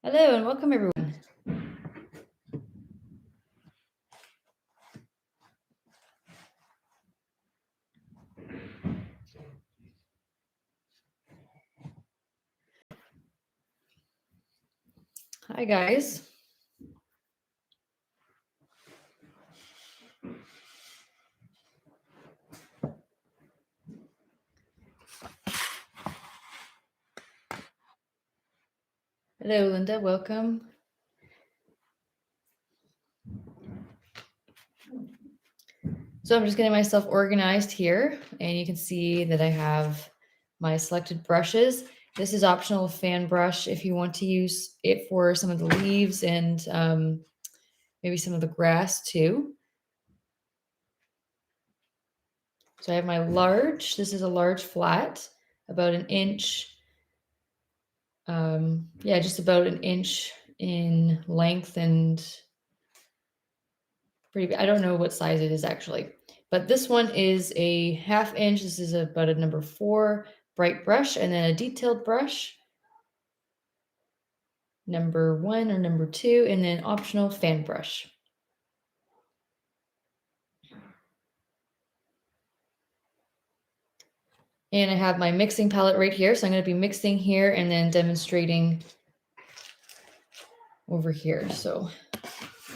Hello and welcome everyone. Hi guys. Hello Linda, welcome. So I'm just getting myself organized here, and you can see that I have my selected brushes. This is optional fan brush if you want to use it for some of the leaves and maybe some of the grass too. So I have my large, this is a large flat, about an inch. Yeah, just about an inch in length and pretty, I don't know what size it is actually, but this one is a 1/2 inch. This is about a number 4 bright brush, and then a detailed brush, number 1 or number 2, and then optional fan brush. And I have my mixing palette right here. So I'm going to be mixing here and then demonstrating over here. So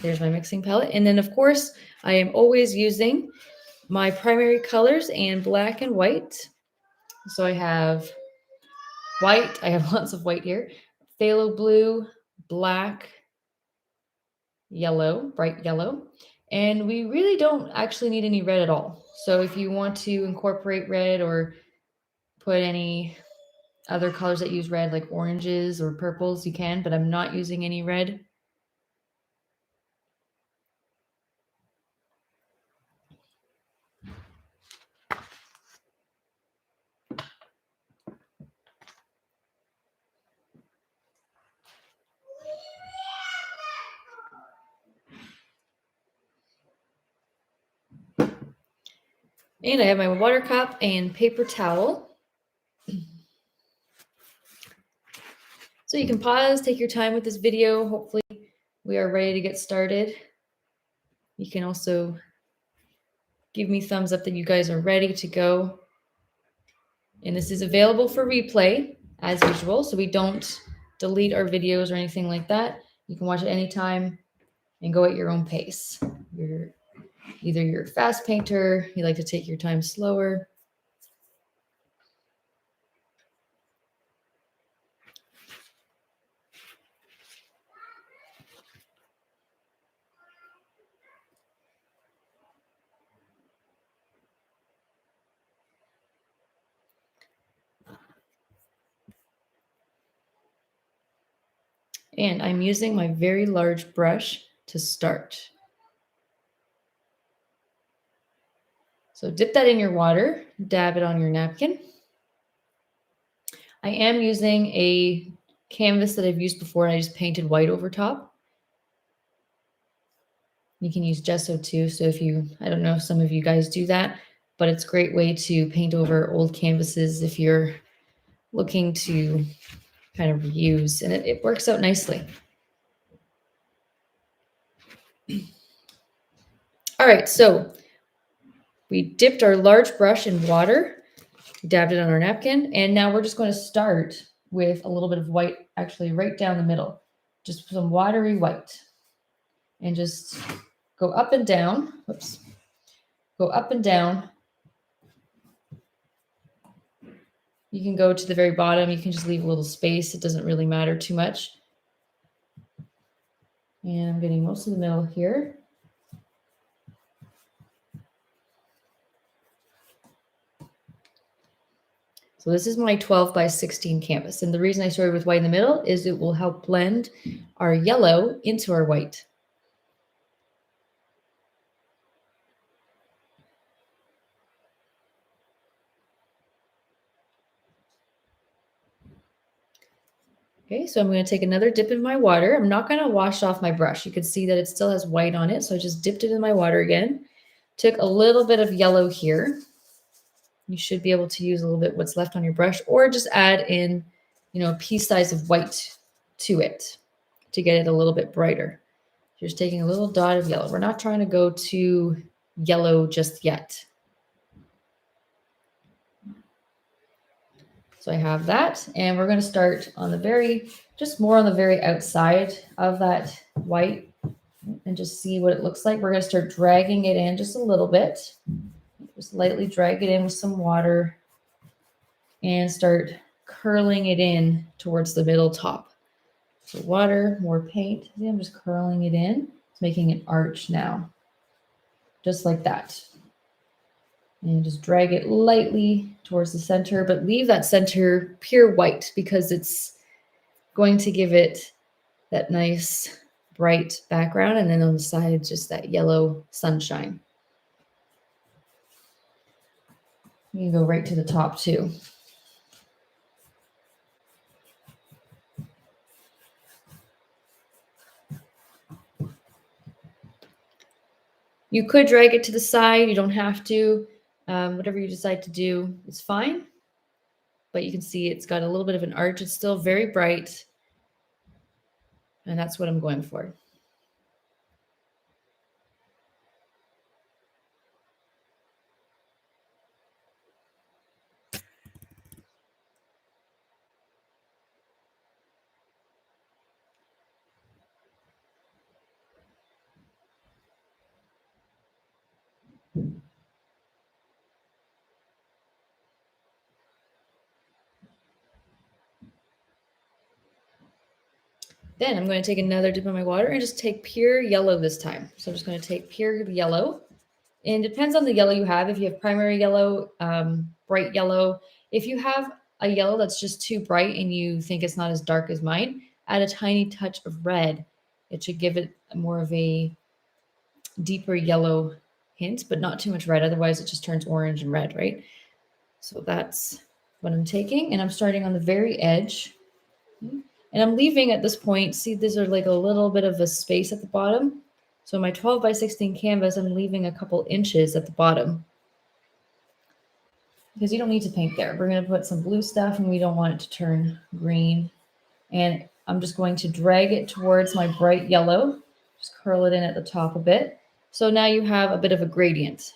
there's my mixing palette. And then of course, I am always using my primary colors and black and white. So I have white. I have lots of white here. Phthalo blue, black, yellow, bright yellow. And we really don't actually need any red at all. So if you want to incorporate red or put any other colors that use red, like oranges or purples, you can, but I'm not using any red. And I have my water cup and paper towel. So you can pause, take your time with this video. Hopefully we are ready to get started. You can also give me thumbs up that you guys are ready to go. And this is available for replay as usual. So we don't delete our videos or anything like that. You can watch it anytime and go at your own pace. You're a fast painter, you like to take your time slower. And I'm using my very large brush to start. So dip that in your water, dab it on your napkin. I am using a canvas that I've used before, and I just painted white over top. You can use gesso too. So if you, I don't know if some of you guys do that, but it's a great way to paint over old canvases if you're looking to kind of reuse, and it works out nicely. All right, so we dipped our large brush in water, dabbed it on our napkin, and now we're just going to start with a little bit of white, actually right down the middle, just some watery white, and just go up and down. Whoops. Go up and down. You can go to the very bottom. You can just leave a little space. It doesn't really matter too much. And I'm getting most of the middle here. So this is my 12 by 16 canvas. And the reason I started with white in the middle is it will help blend our yellow into our white. Okay, so I'm going to take another dip in my water. I'm not going to wash off my brush. You can see that it still has white on it. So I just dipped it in my water again. Took a little bit of yellow here. You should be able to use a little bit what's left on your brush, or just add in, a pea size of white to it. to get it a little bit brighter. Just taking a little dot of yellow. We're not trying to go too yellow just yet. So I have that, and we're going to start on the very, just more on the very outside of that white and just see what it looks like. We're going to start dragging it in just a little bit. Just lightly drag it in with some water and start curling it in towards the middle top. So water, more paint. See, I'm just curling it in. It's making an arch now, just like that. And just drag it lightly towards the center, but leave that center pure white because it's going to give it that nice bright background. And then on the side, just that yellow sunshine. You can go right to the top too. You could drag it to the side. You don't have to. Whatever you decide to do is fine. But you can see it's got a little bit of an arch. It's still very bright. And that's what I'm going for. Then I'm going to take another dip in my water and just take pure yellow this time. So I'm just going to take pure yellow. And it depends on the yellow you have. If you have primary yellow, bright yellow. If you have a yellow that's just too bright and you think it's not as dark as mine, add a tiny touch of red. It should give it more of a deeper yellow hint, but not too much red. Otherwise, it just turns orange and red, right? So that's what I'm taking. And I'm starting on the very edge. And I'm leaving at this point, see, these are like a little bit of a space at the bottom. So my 12 by 16 canvas, I'm leaving a couple inches at the bottom. Because you don't need to paint there. We're going to put some blue stuff and we don't want it to turn green. And I'm just going to drag it towards my bright yellow. Just curl it in at the top a bit. So now you have a bit of a gradient.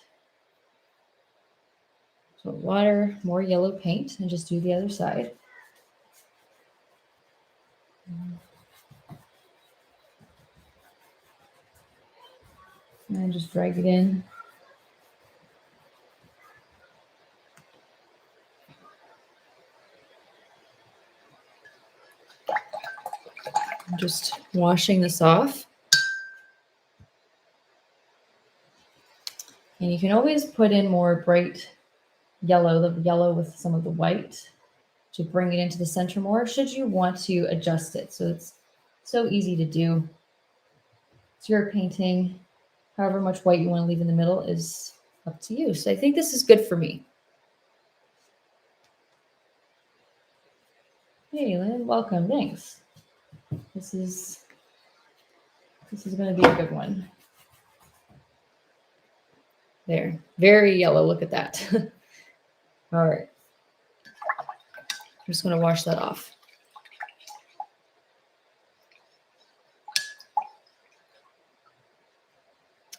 So water, more yellow paint, and just do the other side. And just drag it in. I'm just washing this off. And you can always put in more bright yellow, the yellow with some of the white, to bring it into the center more, should you want to adjust it. So it's so easy to do. It's your painting. However much white you want to leave in the middle is up to you. So I think this is good for me. Hey, Lynn, welcome. Thanks. This is going to be a good one. There, very yellow. Look at that. All right. I'm just going to wash that off.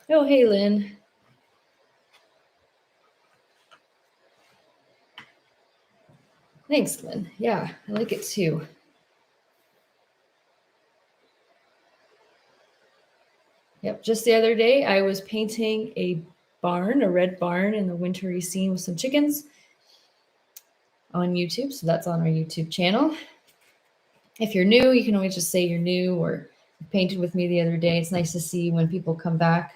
Oh, hey, Lynn. Thanks, Lynn. Yeah, I like it too. Yep, just the other day, I was painting a barn, a red barn in the wintry scene with some chickens on YouTube. So that's on our YouTube channel. If you're new, you can always just say you're new or you painted with me the other day. It's nice to see when people come back.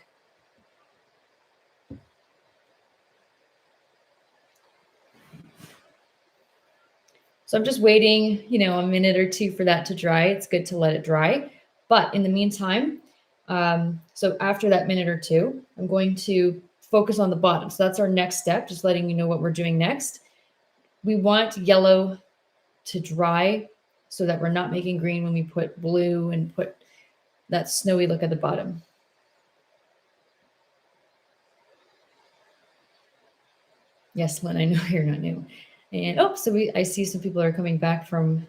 So I'm just waiting, a minute or two for that to dry. It's good to let it dry. But in the meantime, so after that minute or two, I'm going to focus on the bottom. So that's our next step, just letting you know what we're doing next. We want yellow to dry so that we're not making green when we put blue and put that snowy look at the bottom. Yes, Lynn, I know you're not new. And I see some people are coming back from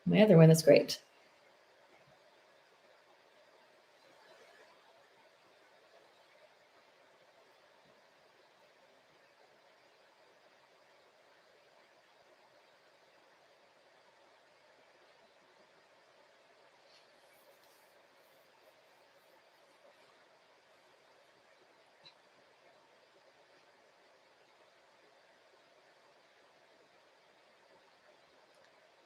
my other one. That's great.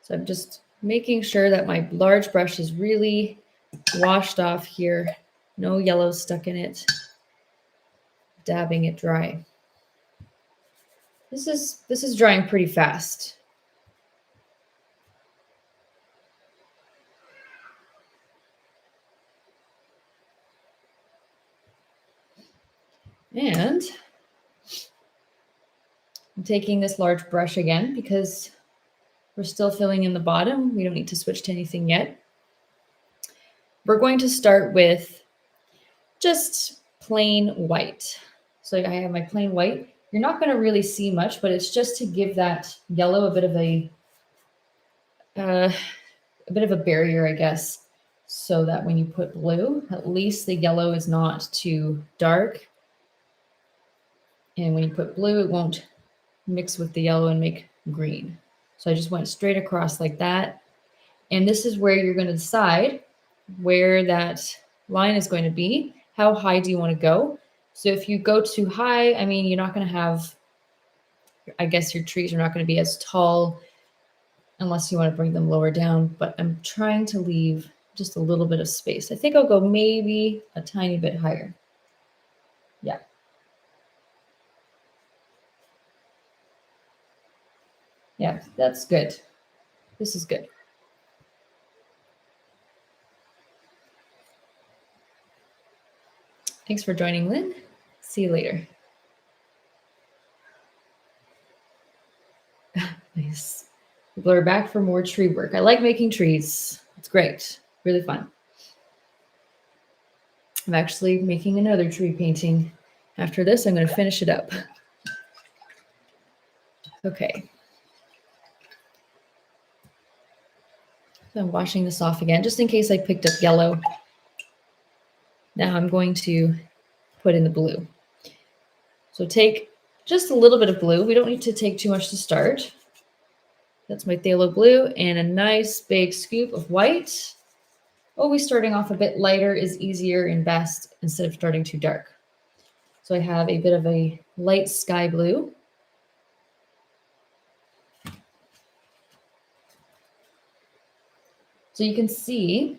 So I'm just making sure that my large brush is really washed off here. No yellow stuck in it. Dabbing it dry. This is drying pretty fast. And I'm taking this large brush again because we're still filling in the bottom. We don't need to switch to anything yet. We're going to start with just plain white. So I have my plain white. You're not going to really see much, but it's just to give that yellow a bit of a barrier, I guess, so that when you put blue, at least the yellow is not too dark. And when you put blue, it won't mix with the yellow and make green. So I just went straight across like that. And this is where you're going to decide where that line is going to be. How high do you want to go? So if you go too high, I mean, you're not going to have, I guess your trees are not going to be as tall unless you want to bring them lower down. But I'm trying to leave just a little bit of space. I think I'll go maybe a tiny bit higher. Yeah. Yeah, that's good. This is good. Thanks for joining, Lynn. See you later. Nice. People are back for more tree work. I like making trees. It's great. Really fun. I'm actually making another tree painting. After this, I'm going to finish it up. Okay. So I'm washing this off again, just in case I picked up yellow. Now I'm going to put in the blue. So take just a little bit of blue. We don't need to take too much to start. That's my phthalo blue and a nice big scoop of white. Always starting off a bit lighter is easier and best instead of starting too dark. So I have a bit of a light sky blue. So you can see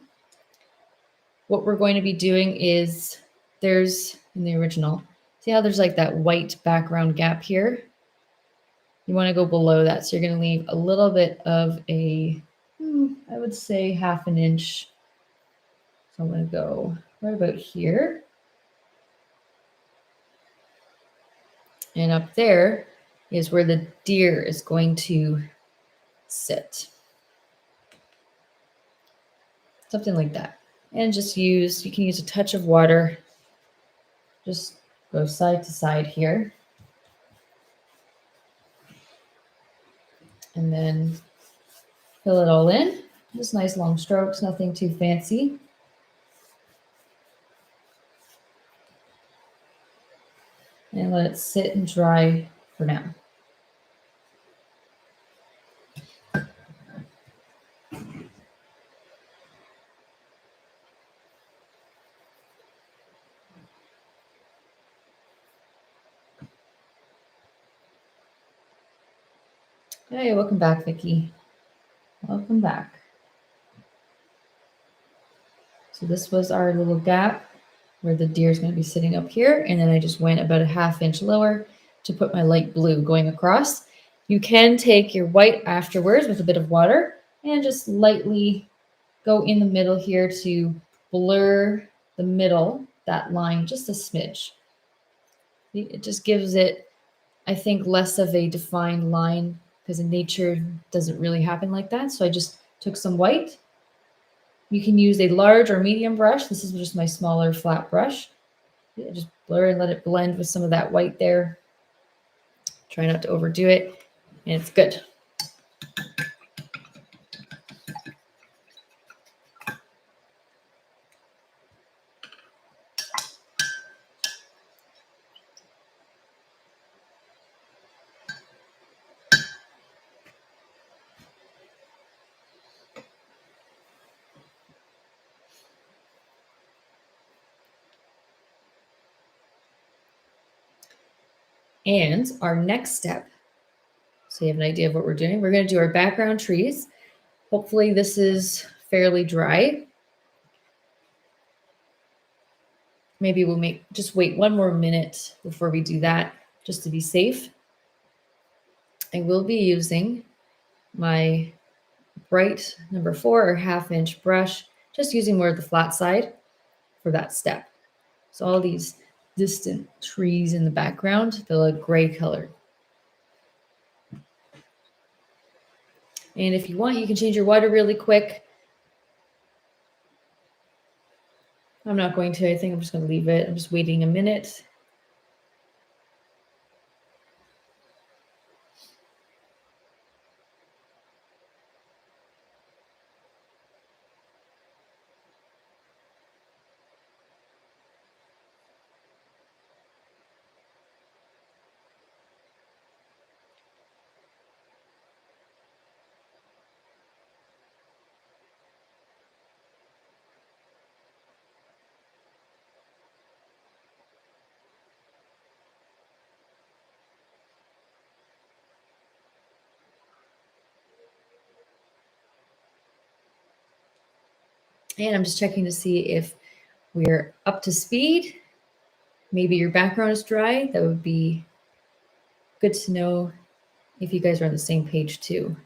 what we're going to be doing is there's in the original, see how there's like that white background gap here? You want to go below that. So you're going to leave a little bit of a, I would say 1/2 inch. So I'm going to go right about here. And up there is where the deer is going to sit. Something like that. And just use, you can use a touch of water. Just go side to side here. And then fill it all in. Just nice long strokes, nothing too fancy. And let it sit and dry for now. Hey, welcome back, Vicki. Welcome back. So this was our little gap where the deer is going to be sitting up here. And then I just went about a 1/2 inch lower to put my light blue going across. You can take your white afterwards with a bit of water and just lightly go in the middle here to blur the middle, that line, just a smidge. It just gives it, I think, less of a defined line because in nature doesn't really happen like that. So I just took some white. You can use a large or medium brush. This is just my smaller flat brush. Just blur and let it blend with some of that white there. Try not to overdo it, and it's good. And our next step, so you have an idea of what we're doing, we're going to do our background trees. Hopefully this is fairly dry. Maybe we'll just wait one more minute before we do that, just to be safe. I will be using my bright number 4 or 1/2 inch brush, just using more of the flat side for that step. So all these distant trees in the background, they'll look gray color. And if you want, you can change your water really quick. I'm not going to. I think I'm just going to leave it. I'm just waiting a minute. And I'm just checking to see if we're up to speed. Maybe your background is dry. That would be good to know if you guys are on the same page too.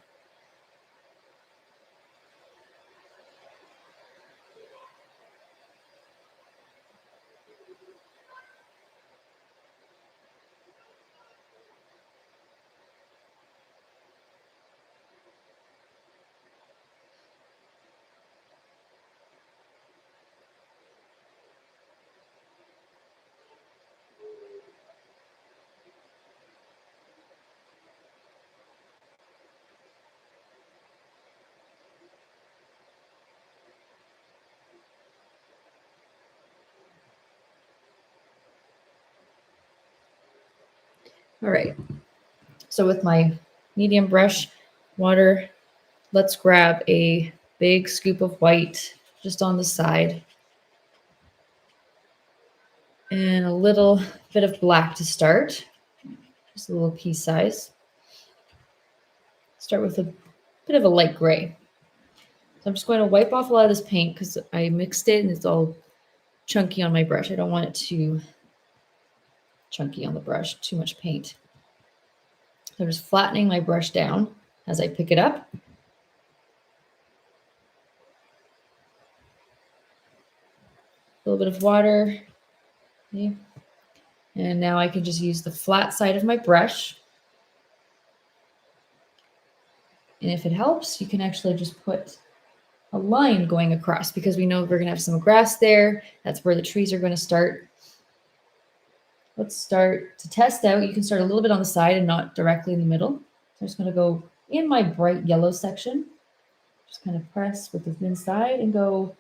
All right. So with my medium brush water, let's grab a big scoop of white just on the side and a little bit of black to start, just a little pea size. Start with a bit of a light gray. So I'm just going to wipe off a lot of this paint because I mixed it and it's all chunky on my brush. I don't want it too chunky on the brush, too much paint. So I'm just flattening my brush down as I pick it up. A little bit of water. Okay. And now I can just use the flat side of my brush. And if it helps, you can actually just put a line going across because we know we're going to have some grass there. That's where the trees are going to start. Let's start to test out. You can start a little bit on the side and not directly in the middle. So I'm just going to go in my bright yellow section. Just kind of press with the thin side and go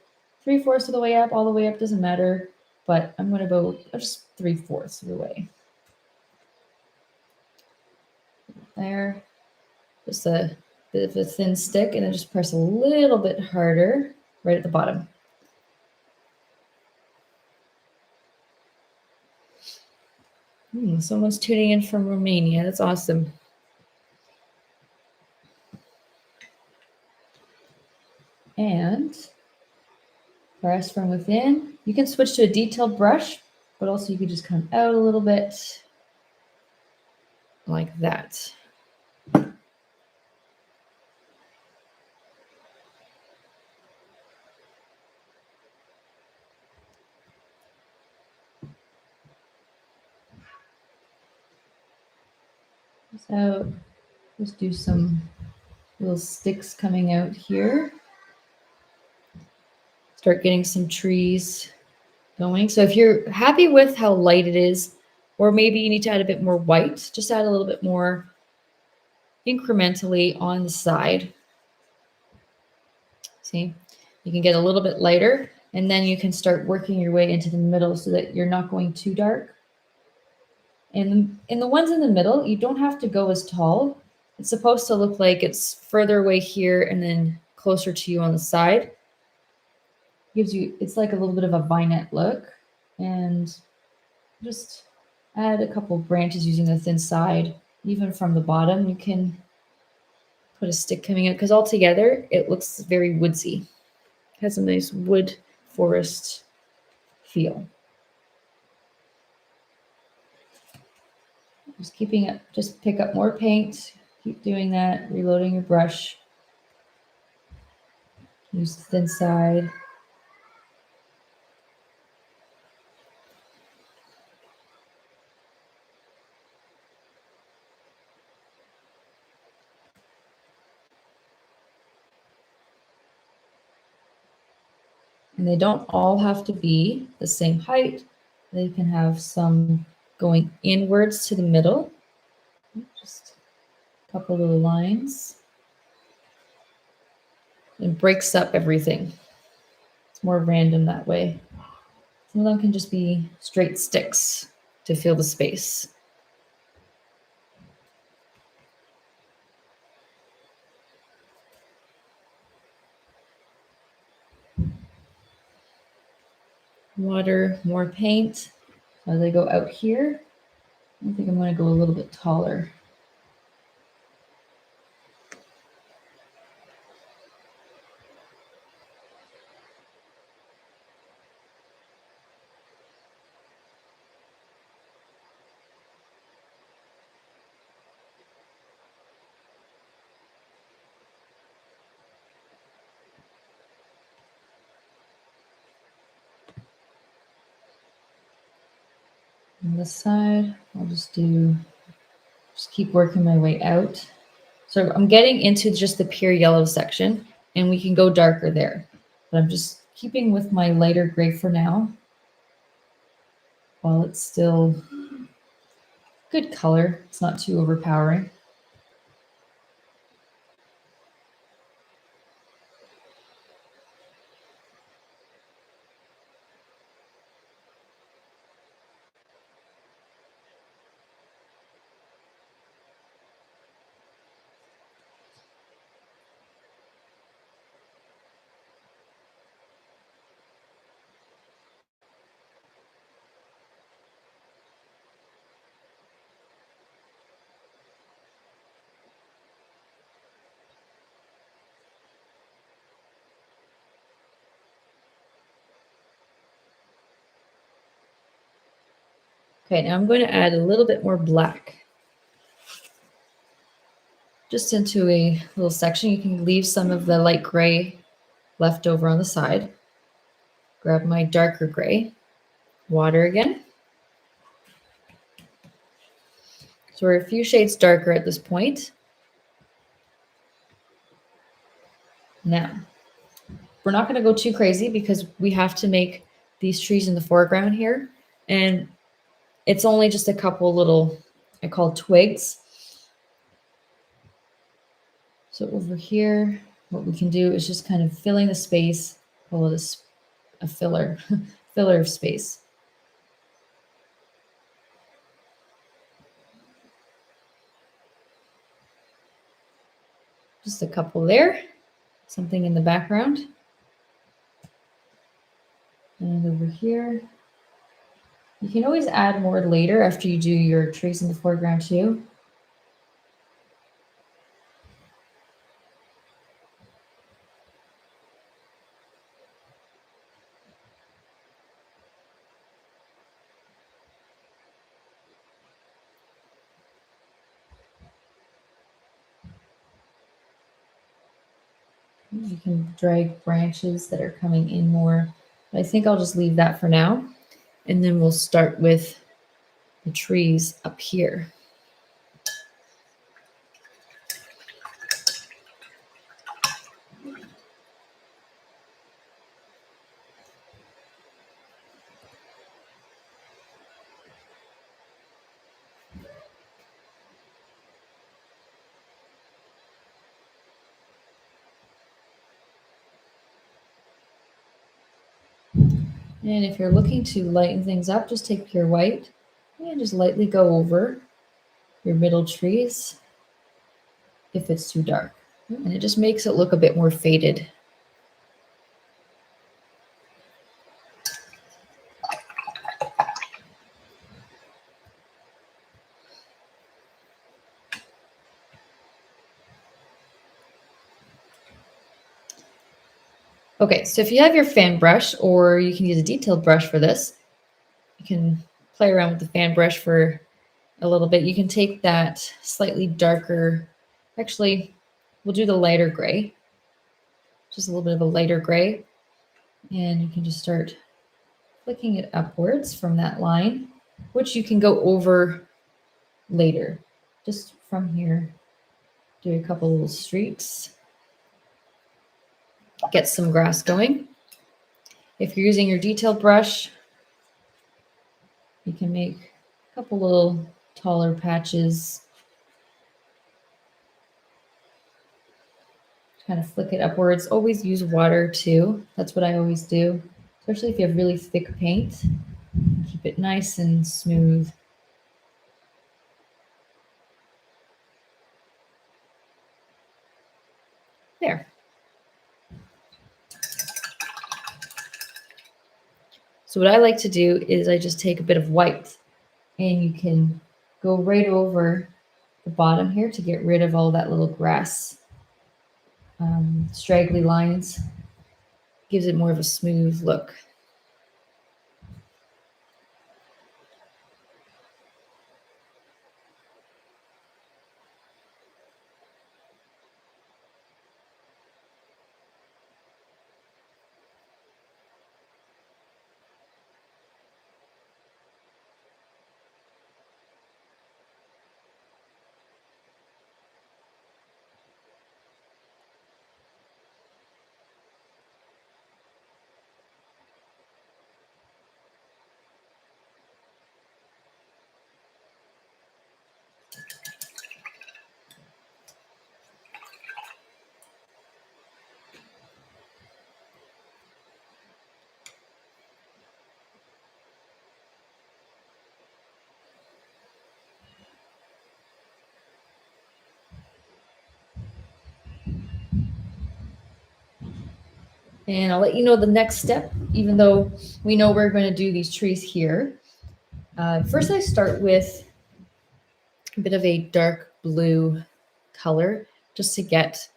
3/4 of the way up, all the way up, doesn't matter. But I'm going to go just 3/4 of the way. There. Just a bit of a thin stick, and then just press a little bit harder right at the bottom. Someone's tuning in from Romania. That's awesome. And press from within. You can switch to a detailed brush, but also you could just come out a little bit like that. So let's do some little sticks coming out here. Start getting some trees going. So if you're happy with how light it is, or maybe you need to add a bit more white, just add a little bit more incrementally on the side. See, you can get a little bit lighter, and then you can start working your way into the middle so that you're not going too dark. And in the ones in the middle, you don't have to go as tall. It's supposed to look like it's further away here and then closer to you on the side. Gives you, it's like a little bit of a vignette look. And just add a couple branches using the thin side. Even from the bottom, you can put a stick coming out because altogether it looks very woodsy. It has a nice wood forest feel. Just keeping it, just pick up more paint, keep doing that, reloading your brush. Use the thin side. And they don't all have to be the same height. They can have some going inwards to the middle. Just a couple little lines. It breaks up everything. It's more random that way. Some of them can just be straight sticks to fill the space. Water, more paint. As I go out here, I think I'm going to go a little bit taller. On this side, I'll just keep working my way out. So I'm getting into just the pure yellow section, and we can go darker there. But I'm just keeping with my lighter gray for now, while it's still good color. It's not too overpowering. Okay, now I'm going to add a little bit more black. Just into a little section. You can leave some of the light gray left over on the side. Grab my darker gray. Water again. So we're a few shades darker at this point. Now, we're not going to go too crazy because we have to make these trees in the foreground here. And it's only just a couple little, I call twigs. So over here, what we can do is just kind of filling the space, call it a filler, filler of space. Just a couple there, something in the background. And over here, you can always add more later after you do your trees in the foreground too. You can drag branches that are coming in more. But I think I'll just leave that for now. And then we'll start with the trees up here. And if you're looking to lighten things up, just take pure white and just lightly go over your middle trees if it's too dark. And it just makes it look a bit more faded. Okay, so if you have your fan brush, or you can use a detailed brush for this, you can play around with the fan brush for a little bit. You can take that slightly darker, actually, we'll do the lighter gray, just a little bit of a lighter gray, and you can just start flicking it upwards from that line, which you can go over later. Just from here, do a couple little streaks, get some grass going. If you're using your detail brush, you can make a couple little taller patches. Kind of flick it upwards. Always use water too. That's what I always do, especially if you have really thick paint. Keep it nice and smooth. There. So what I like to do is I just take a bit of white, and you can go right over the bottom here to get rid of all that little grass, straggly lines. Gives it more of a smooth look. And I'll let you know the next step, even though we know we're going to do these trees here. First, I start with a bit of a dark blue color just to get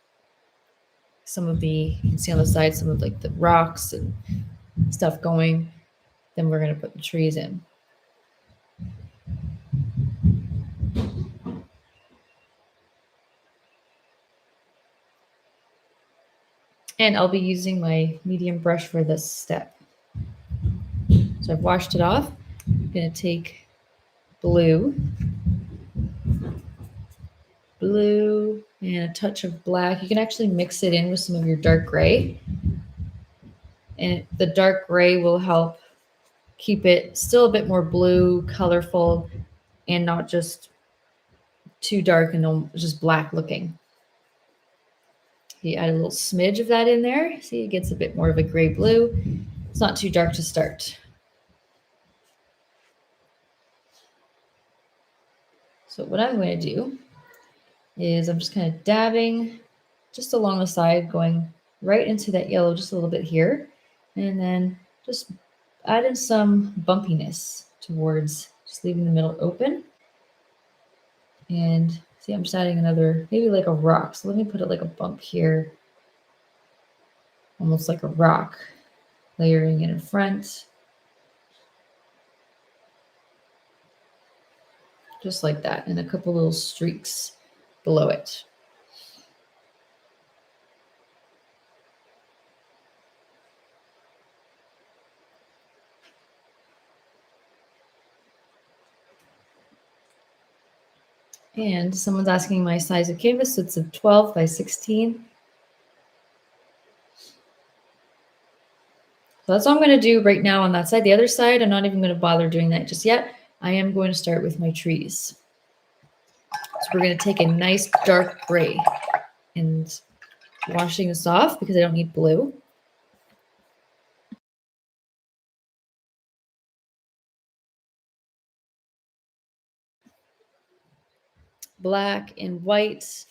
some of the, you can see on the side, some of like the rocks and stuff going. Then we're going to put the trees in. And I'll be using my medium brush for this step. So I've washed it off. I'm going to take blue, and a touch of black. You can actually mix it in with some of your dark gray. And the dark gray will help keep it still a bit more blue, colorful, and not just too dark and just black looking. You add a little smidge of that in there. See, it gets a bit more of a gray blue. It's not too dark to start. So what I'm going to do is I'm just kind of dabbing just along the side, going right into that yellow just a little bit here, and then just add in some bumpiness towards, just leaving the middle open. And see, I'm just adding another, maybe like a rock. So let me put it like a bump here, almost like a rock, layering it in front. Just like that, and a couple little streaks below it. And someone's asking my size of canvas, so it's a 12 by 16. So that's all I'm going to do right now on that side. The other side, I'm not even going to bother doing that just yet. I am going to start with my trees. So we're going to take a nice dark gray and washing this off because I don't need blue. Black and white.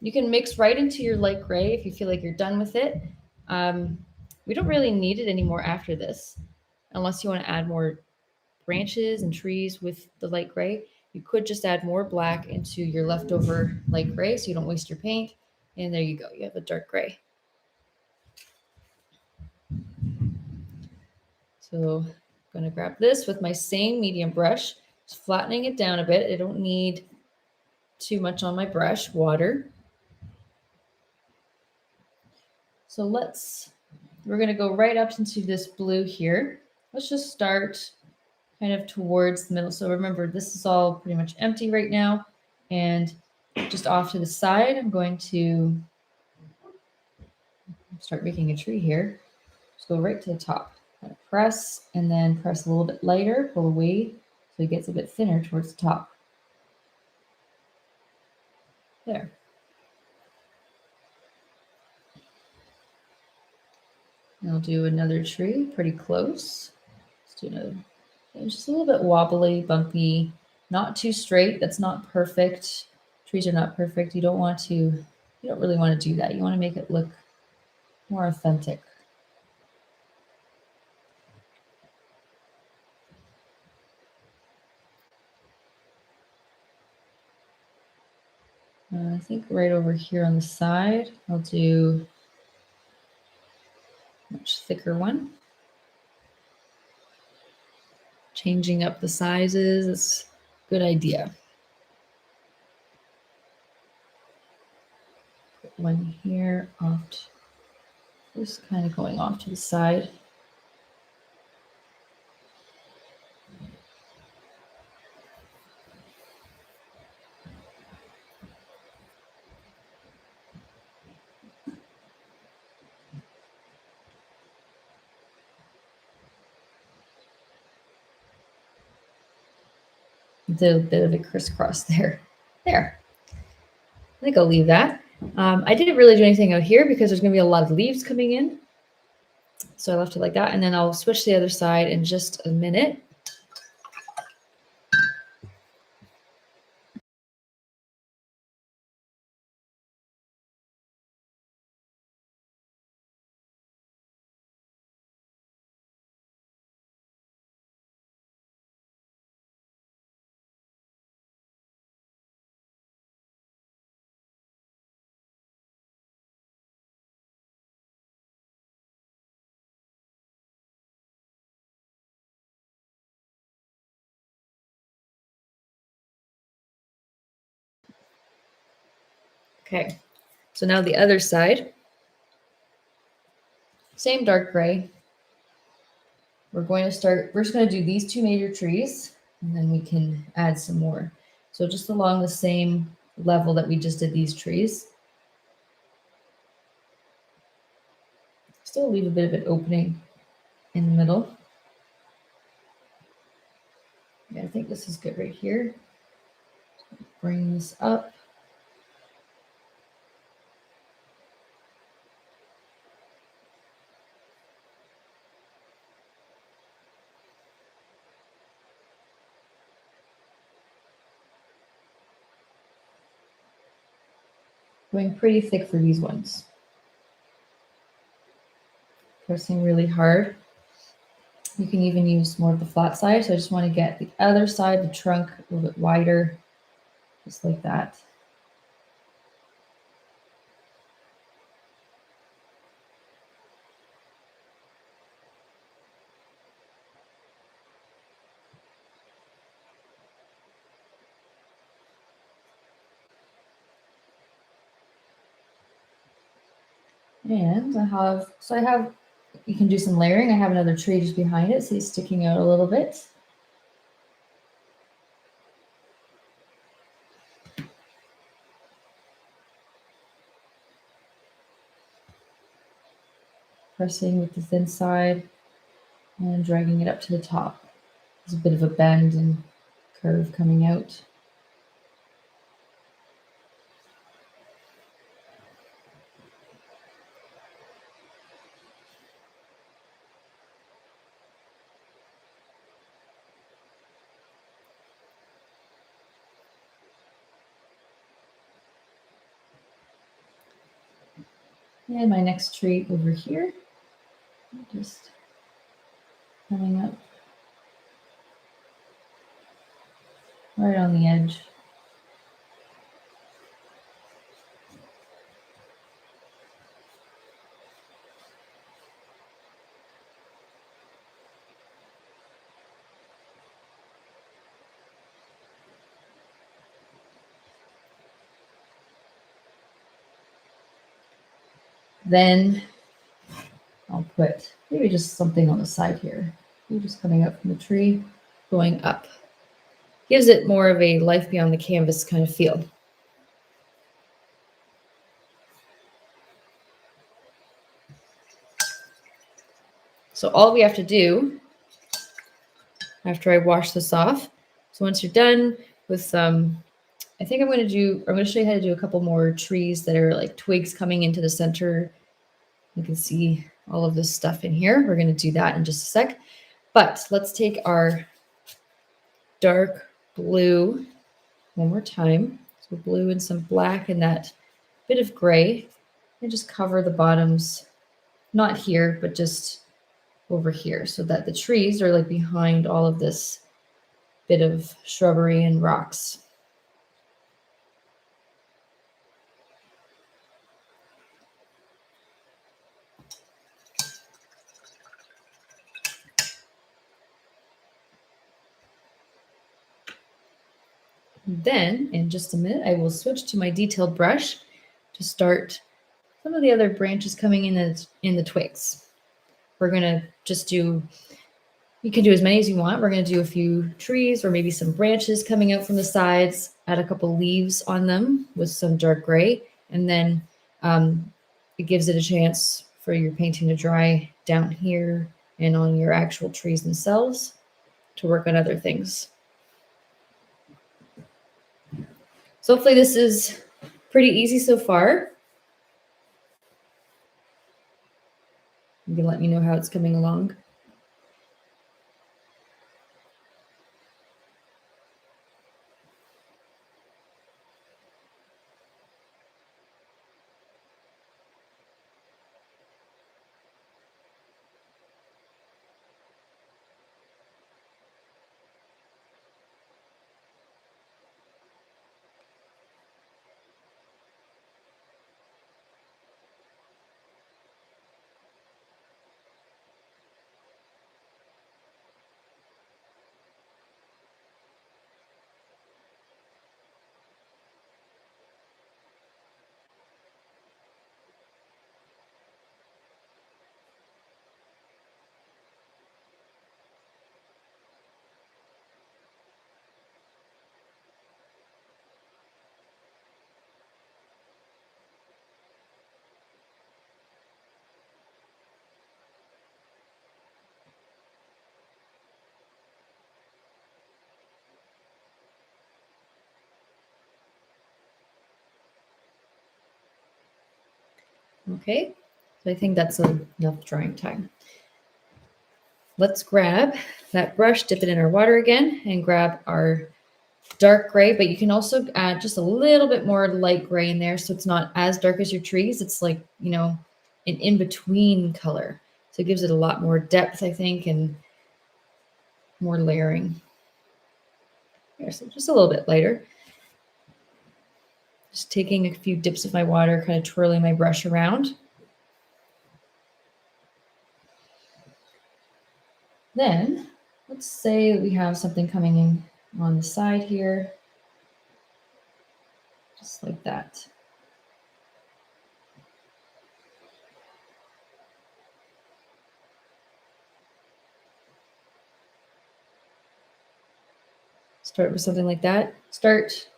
You can mix right into your light gray if you feel like you're done with it. We don't really need it anymore after this, unless you want to add more branches and trees with the light gray. You could just add more black into your leftover light gray so you don't waste your paint. And there you go. You have a dark gray. So I'm going to grab this with my same medium brush, just flattening it down a bit. I don't need too much on my brush, water. So we're going to go right up into this blue here. Let's just start kind of towards the middle. So remember, this is all pretty much empty right now. And just off to the side, I'm going to start making a tree here. Just go right to the top. Kind of press and then press a little bit lighter, pull away so it gets a bit thinner towards the top. There. And I'll do another tree pretty close. Let's do another. Just a little bit wobbly, bumpy, not too straight. That's not perfect. Trees are not perfect. You don't really want to do that. You want to make it look more authentic. I think right over here on the side, I'll do a much thicker one. Changing up the sizes is a good idea. Put one here just kind of going off to the side. Did a bit of a crisscross there. There. I think I'll leave that. I didn't really do anything out here because there's going to be a lot of leaves coming in. So I left it like that. And then I'll switch to the other side in just a minute. Okay, so now the other side. Same dark gray. We're just going to do these two major trees, and then we can add some more. So just along the same level that we just did these trees. Still leave a bit of an opening in the middle. Yeah, I think this is good right here. Bring this up. Going pretty thick for these ones. Pressing really hard. You can even use more of the flat side. So I just want to get the other side, the trunk, a little bit wider, just like that. And you can do some layering. I have another tree just behind it, so he's sticking out a little bit. Pressing with the thin side and dragging it up to the top. There's a bit of a bend and curve coming out. And my next tree over here, just coming up right on the edge. Then I'll put maybe just something on the side here. Maybe just coming up from the tree, going up. Gives it more of a life beyond the canvas kind of feel. So all we have to do after I wash this off, so once you're done with some, I think I'm going to show you how to do a couple more trees that are like twigs coming into the center. You can see all of this stuff in here. We're going to do that in just a sec. But let's take our dark blue one more time. So blue and some black and that bit of gray, and just cover the bottoms, not here, but just over here, so that the trees are like behind all of this bit of shrubbery and rocks. Then, in just a minute, I will switch to my detailed brush to start some of the other branches coming in the twigs. We're going to just do, you can do as many as you want. We're going to do a few trees or maybe some branches coming out from the sides, add a couple leaves on them with some dark gray, and then it gives it a chance for your painting to dry down here and on your actual trees themselves to work on other things. So hopefully this is pretty easy so far. You can let me know how it's coming along. Okay, so I think that's enough drying time. Let's grab that brush, dip it in our water again, and grab our dark gray, but you can also add just a little bit more light gray in there so it's not as dark as your trees. It's like, you know, an in-between color. So it gives it a lot more depth, I think, and more layering. Here, so just a little bit lighter. Just taking a few dips of my water, kind of twirling my brush around. Then let's say we have something coming in on the side here, just like that. Start with something like that. Start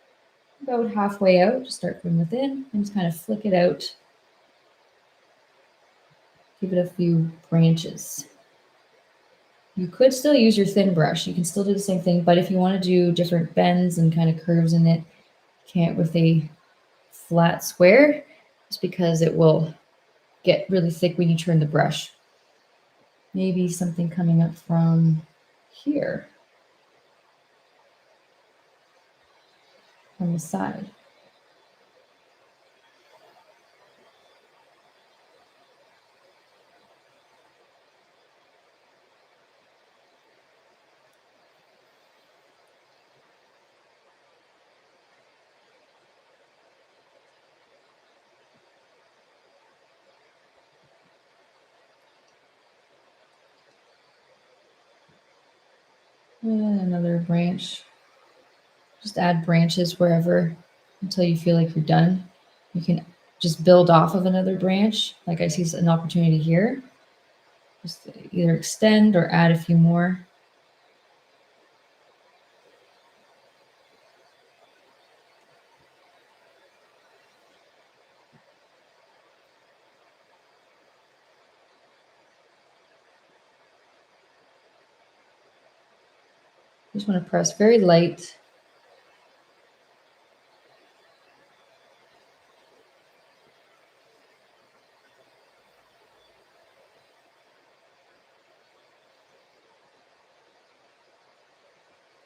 about halfway out, just start from within and just kind of flick it out. Give it a few branches. You could still use your thin brush. You can still do the same thing, but if you want to do different bends and kind of curves in it, you can't with a flat square, just because it will get really thick when you turn the brush. Maybe something coming up from here, on the side. And another branch. Just add branches wherever until you feel like you're done. You can just build off of another branch. Like I see an opportunity here. Just either extend or add a few more. Just want to press very light.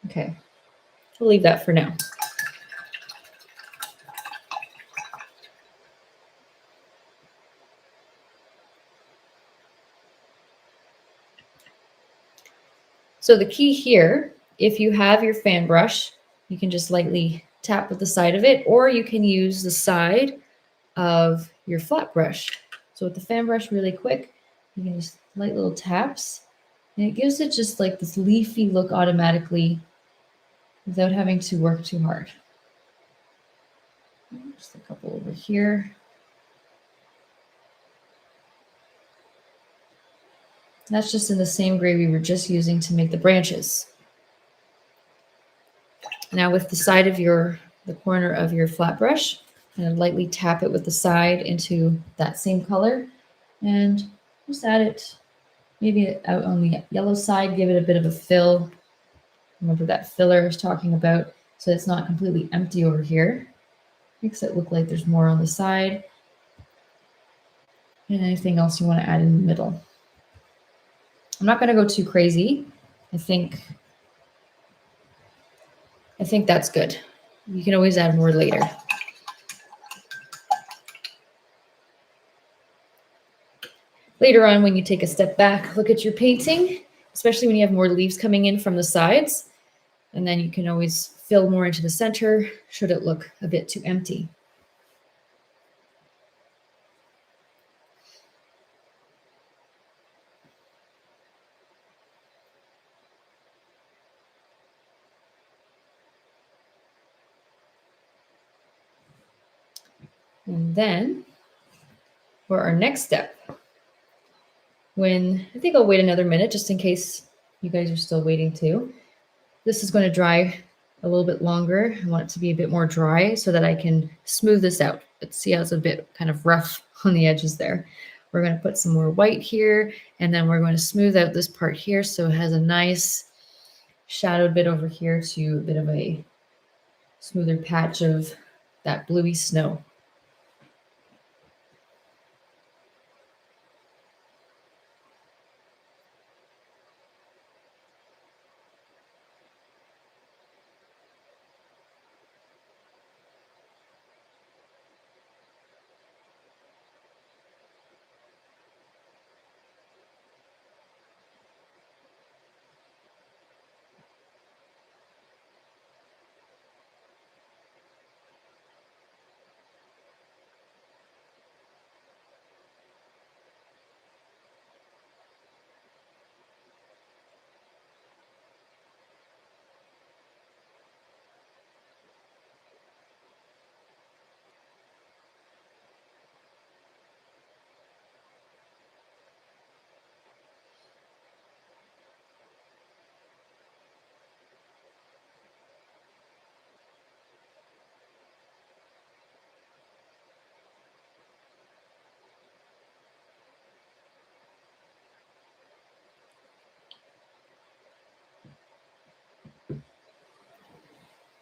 Okay, we'll leave that for now. So the key here, if you have your fan brush, you can just lightly tap with the side of it, or you can use the side of your flat brush. So with the fan brush really quick, you can just light little taps, and it gives it just like this leafy look automatically without having to work too hard. Just a couple over here. That's just in the same gray we were just using to make the branches. Now with the side of the corner of your flat brush, kind of lightly tap it with the side into that same color and just add it maybe out on the yellow side, give it a bit of a fill. Remember that filler I was talking about, so it's not completely empty over here. Makes it look like there's more on the side. And anything else you want to add in the middle. I'm not going to go too crazy. I think that's good. You can always add more later. Later on, when you take a step back, look at your painting, especially when you have more leaves coming in from the sides, and then you can always fill more into the center should it look a bit too empty. And then for our next step, I think I'll wait another minute just in case you guys are still waiting too. This is going to dry a little bit longer. I want it to be a bit more dry so that I can smooth this out. But see how it's a bit kind of rough on the edges there. We're going to put some more white here, and then we're going to smooth out this part here so it has a nice shadowed bit over here to a bit of a smoother patch of that bluey snow.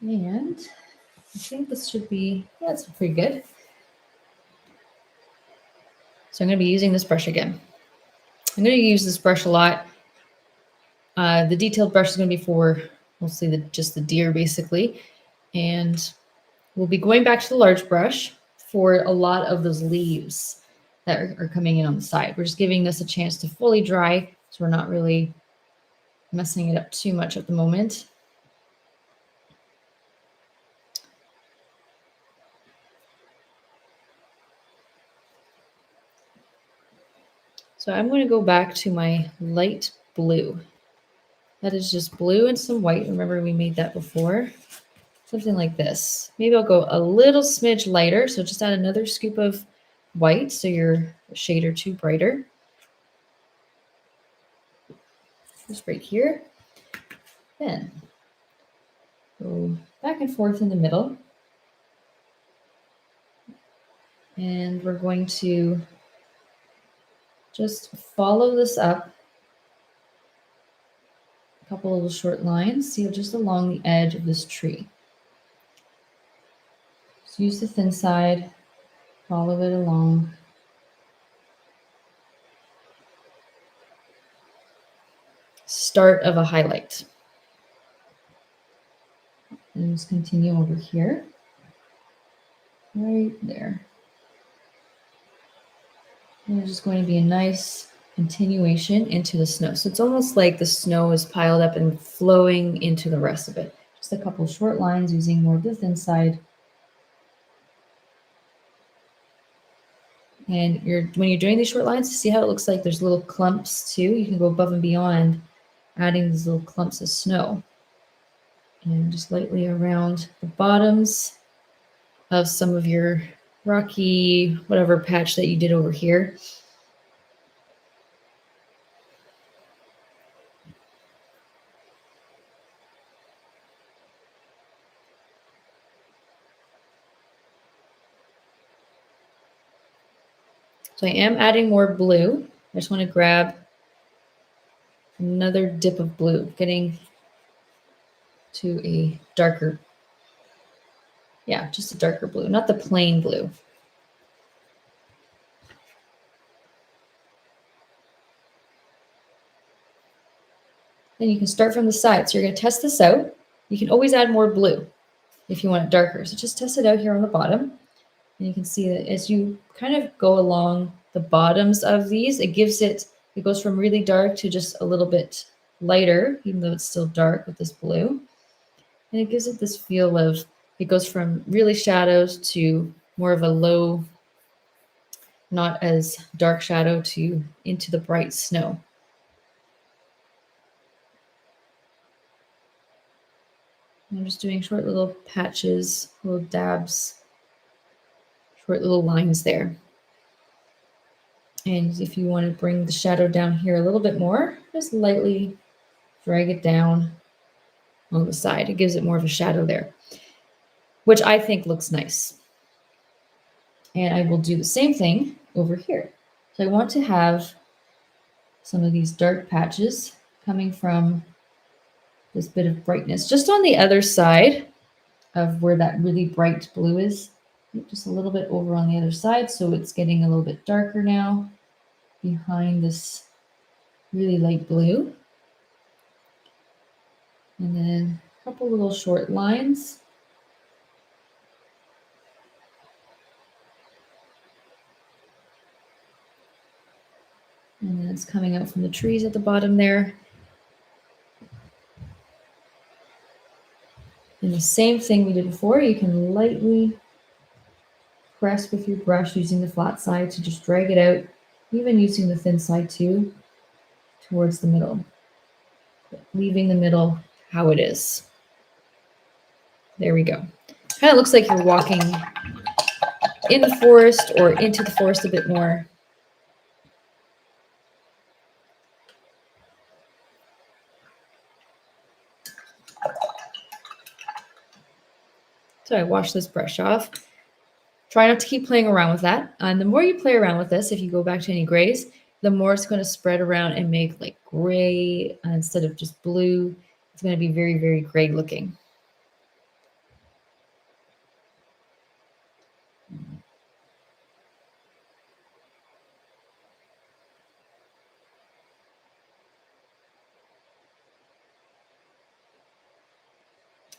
And I think this should be, yeah, it's pretty good. So I'm going to be using this brush again. I'm going to use this brush a lot. The detailed brush is going to be for mostly just the deer basically. And we'll be going back to the large brush for a lot of those leaves that are coming in on the side. We're just giving this a chance to fully dry, so we're not really messing it up too much at the moment. So I'm going to go back to my light blue. That is just blue and some white. Remember we made that before. Something like this. Maybe I'll go a little smidge lighter. So just add another scoop of white so your shade or two brighter. Just right here. Then go back and forth in the middle. And we're going to just follow this up a couple little short lines, see just along the edge of this tree. Just use the thin side, follow it along. Start of a highlight. And just continue over here, right there. And there's just going to be a nice continuation into the snow. So it's almost like the snow is piled up and flowing into the rest of it. Just a couple short lines using more of the thin side. And when you're doing these short lines, see how it looks like there's little clumps too? You can go above and beyond adding these little clumps of snow. And just lightly around the bottoms of some of your rocky, whatever patch that you did over here. So I am adding more blue. I just want to grab another dip of blue, getting to a darker, yeah, just a darker blue, not the plain blue. Then you can start from the side. So you're going to test this out. You can always add more blue if you want it darker. So just test it out here on the bottom. And you can see that as you kind of go along the bottoms of these, it goes from really dark to just a little bit lighter, even though it's still dark with this blue. And it gives it this feel of, it goes from really shadows to more of a low, not as dark shadow to into the bright snow. I'm just doing short little patches, little dabs, short little lines there. And if you want to bring the shadow down here a little bit more, just lightly drag it down on the side. It gives it more of a shadow there, which I think looks nice. And I will do the same thing over here. So I want to have some of these dark patches coming from this bit of brightness just on the other side of where that really bright blue is. Just a little bit over on the other side, so it's getting a little bit darker now behind this really light blue. And then a couple little short lines. And then it's coming out from the trees at the bottom there. And the same thing we did before, you can lightly press with your brush using the flat side to just drag it out, even using the thin side too, towards the middle, but leaving the middle how it is. There we go. Kind of looks like you're walking in the forest or into the forest a bit more. So I wash this brush off. Try not to keep playing around with that. And the more you play around with this, if you go back to any grays, the more it's going to spread around and make like gray instead of just blue. It's going to be very, very gray looking.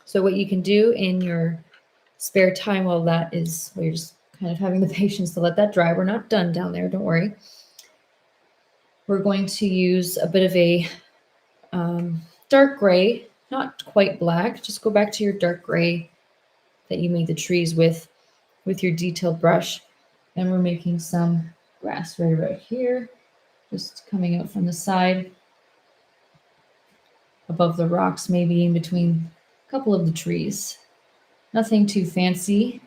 So what you can do in your spare time while you're just kind of having the patience to let that dry. We're not done down there, don't worry. We're going to use a bit of a dark gray, not quite black. Just go back to your dark gray that you made the trees with your detailed brush. And we're making some grass right about here, just coming out from the side, above the rocks, maybe in between a couple of the trees. Nothing too fancy.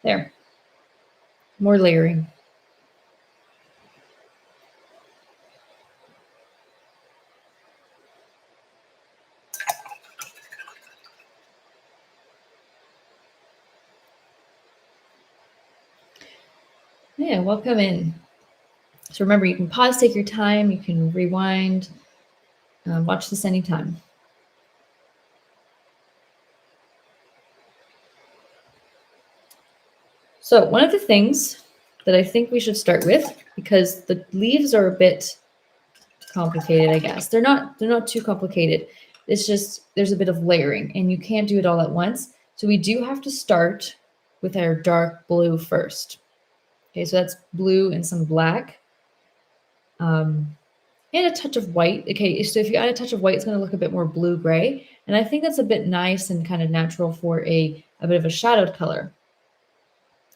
There, more layering. Yeah, welcome in. So remember, you can pause, take your time, you can rewind, watch this anytime. So one of the things that I think we should start with, because the leaves are a bit complicated, I guess. They're not too complicated. It's just there's a bit of layering and you can't do it all at once. So we do have to start with our dark blue first. Okay, so that's blue and some black. And a touch of white. Okay, so if you add a touch of white, it's going to look a bit more blue-gray. And I think that's a bit nice and kind of natural for a bit of a shadowed color.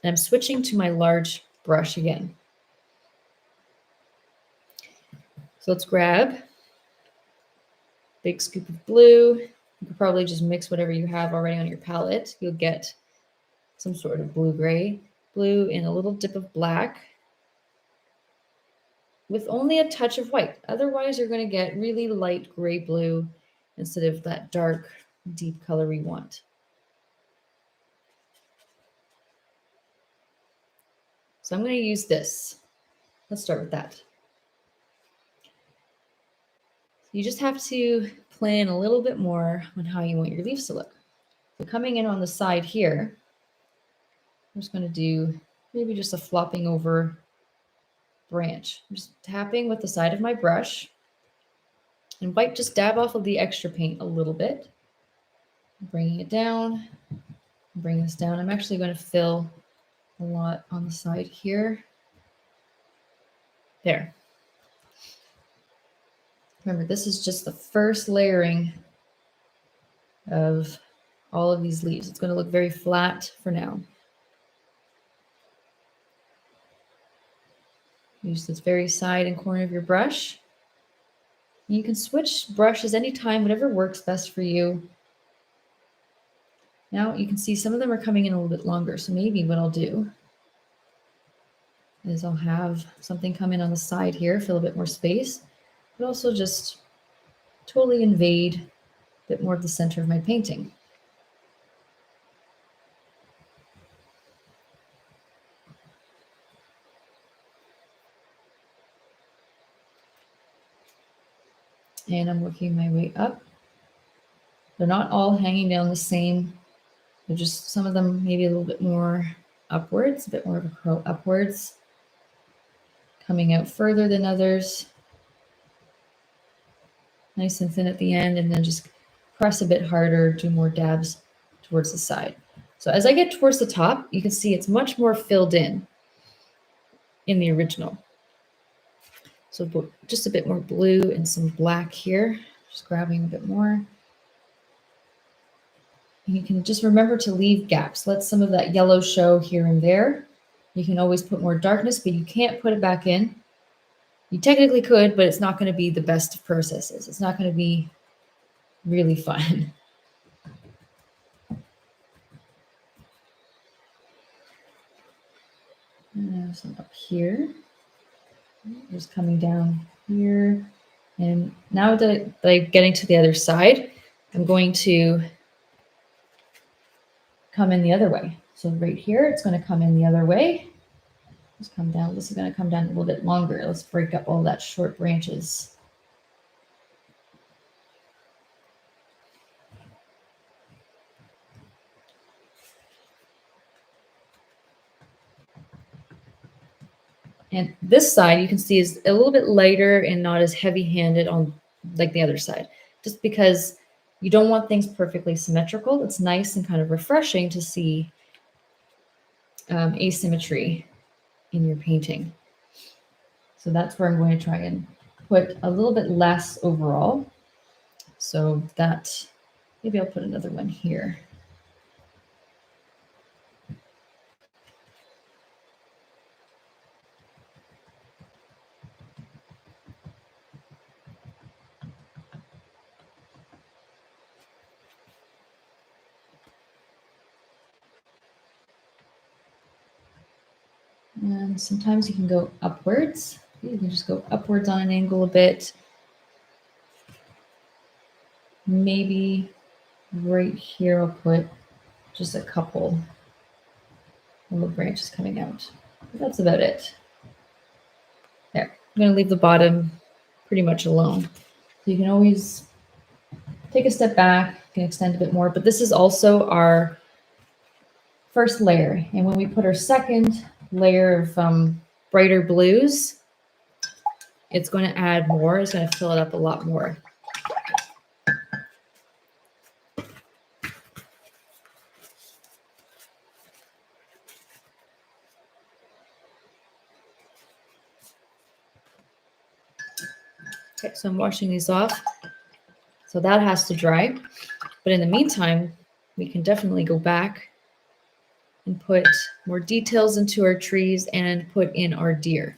And I'm switching to my large brush again. So let's grab a big scoop of blue. You could probably just mix whatever you have already on your palette. You'll get some sort of blue-gray, blue, and a little dip of black with only a touch of white. Otherwise, you're going to get really light gray blue instead of that dark, deep color we want. So I'm going to use this. Let's start with that. You just have to plan a little bit more on how you want your leaves to look. So coming in on the side here, I'm just going to do maybe just a flopping over branch. I'm just tapping with the side of my brush and wipe, just dab off of the extra paint a little bit. Bringing it down, bring this down. I'm actually going to fill a lot on the side here. There. Remember, this is just the first layering of all of these leaves. It's going to look very flat for now. Use this very side and corner of your brush. You can switch brushes anytime, whatever works best for you. Now you can see some of them are coming in a little bit longer. So maybe what I'll do is I'll have something come in on the side here, fill a bit more space, but also just totally invade a bit more of the center of my painting. And I'm working my way up. They're not all hanging down the same. They're just some of them maybe a little bit more upwards, a bit more of a curl upwards, coming out further than others. Nice and thin at the end, and then just press a bit harder, do more dabs towards the side. So as I get towards the top, you can see it's much more filled in the original. So just a bit more blue and some black here, just grabbing a bit more. And you can just remember to leave gaps. Let some of that yellow show here and there. You can always put more darkness, but you can't put it back in. You technically could, but it's not going to be the best of processes. It's not going to be really fun. Some up here. Just coming down here. And now that I'm getting to the other side, I'm going to come in the other way. So right here, it's going to come in the other way. Just come down. This is going to come down a little bit longer. Let's break up all that short branches. And this side you can see is a little bit lighter and not as heavy-handed on like the other side, just because you don't want things perfectly symmetrical. It's nice and kind of refreshing to see asymmetry in your painting. So that's where I'm going to try and put a little bit less overall. So that maybe I'll put another one here. And sometimes you can go upwards. You can just go upwards on an angle a bit. Maybe right here I'll put just a couple little branches coming out. That's about it. There. I'm going to leave the bottom pretty much alone. So you can always take a step back, you can extend a bit more, but this is also our first layer. And when we put our second layer of brighter blues, it's going to add more. It's going to fill it up a lot more. Okay, so I'm washing these off. So that has to dry. But in the meantime, we can definitely go back and put more details into our trees and put in our deer.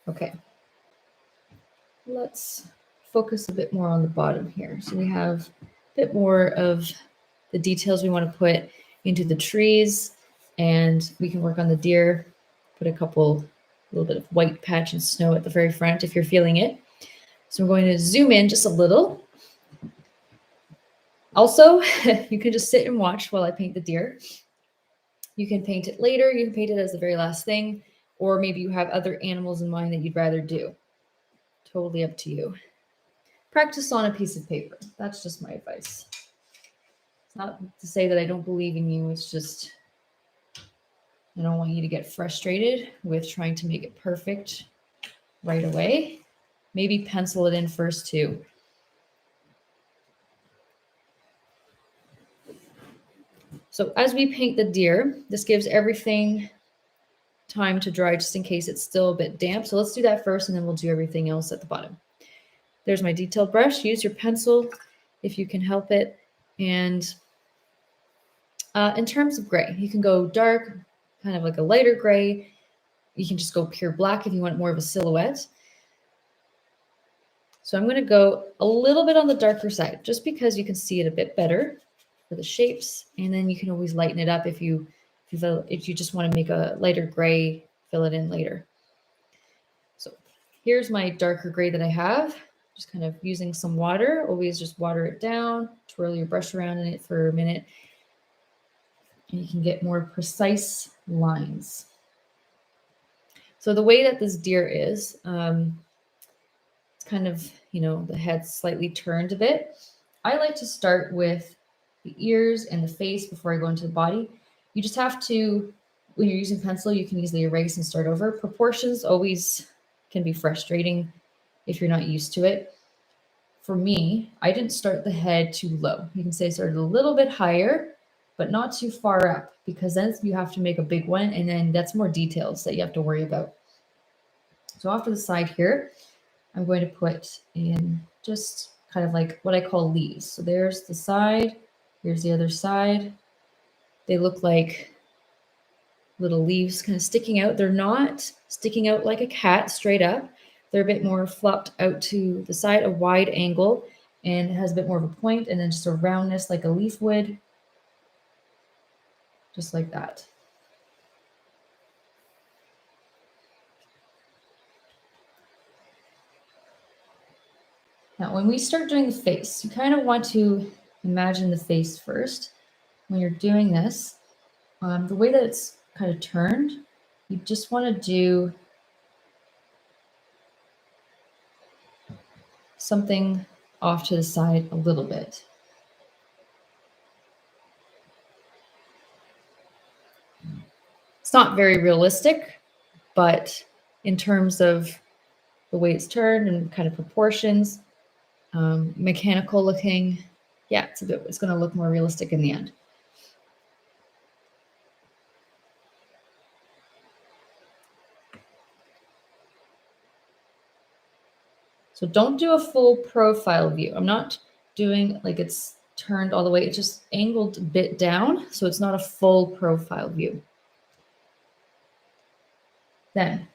Okay, let's focus a bit more on the bottom here. So we have a bit more of the details we want to put into the trees, and we can work on the deer, put a little bit of white patch and snow at the very front if you're feeling it. So I'm going to zoom in just a little. Also, you can just sit and watch while I paint the deer. You can paint it later, you can paint it as the very last thing, or maybe you have other animals in mind that you'd rather do. Totally up to you. Practice on a piece of paper. That's just my advice. It's not to say that I don't believe in you, it's just I don't want you to get frustrated with trying to make it perfect right away. Maybe pencil it in first too. So as we paint the deer, this gives everything time to dry just in case it's still a bit damp. So let's do that first and then we'll do everything else at the bottom. There's my detailed brush. Use your pencil if you can help it. And in terms of gray, you can go dark, kind of like a lighter gray. You can just go pure black if you want more of a silhouette. So I'm going to go a little bit on the darker side, just because you can see it a bit better for the shapes. And then you can always lighten it up if you just want to make a lighter gray, fill it in later. So here's my darker gray that I have. Just kind of using some water. Always just water it down, twirl your brush around in it for a minute, and you can get more precise lines. So the way that this deer is, it's kind of, the head slightly turned a bit. I like to start with the ears and the face before I go into the body. You just have to, when you're using pencil, you can easily erase and start over. Proportions always can be frustrating if you're not used to it. For me, I didn't start the head too low. You can say I started a little bit higher, but not too far up, because then you have to make a big one, and then that's more details that you have to worry about. So off to the side here, I'm going to put in just kind of like what I call leaves. So there's the side, here's the other side. They look like little leaves kind of sticking out. They're not sticking out like a cat straight up. They're a bit more flopped out to the side, a wide angle, and it has a bit more of a point, and then just a roundness like a leaf would, just like that. Now, when we start doing the face, you kind of want to imagine the face first. When you're doing this, the way that it's kind of turned, you just want to do something off to the side a little bit. It's not very realistic, but in terms of the way it's turned and kind of proportions, mechanical looking, yeah, it's going to look more realistic in the end. So So don't do a full profile view. I'm not doing like it's turned all the way. It's just angled a bit down, so it's not a full profile view. Then,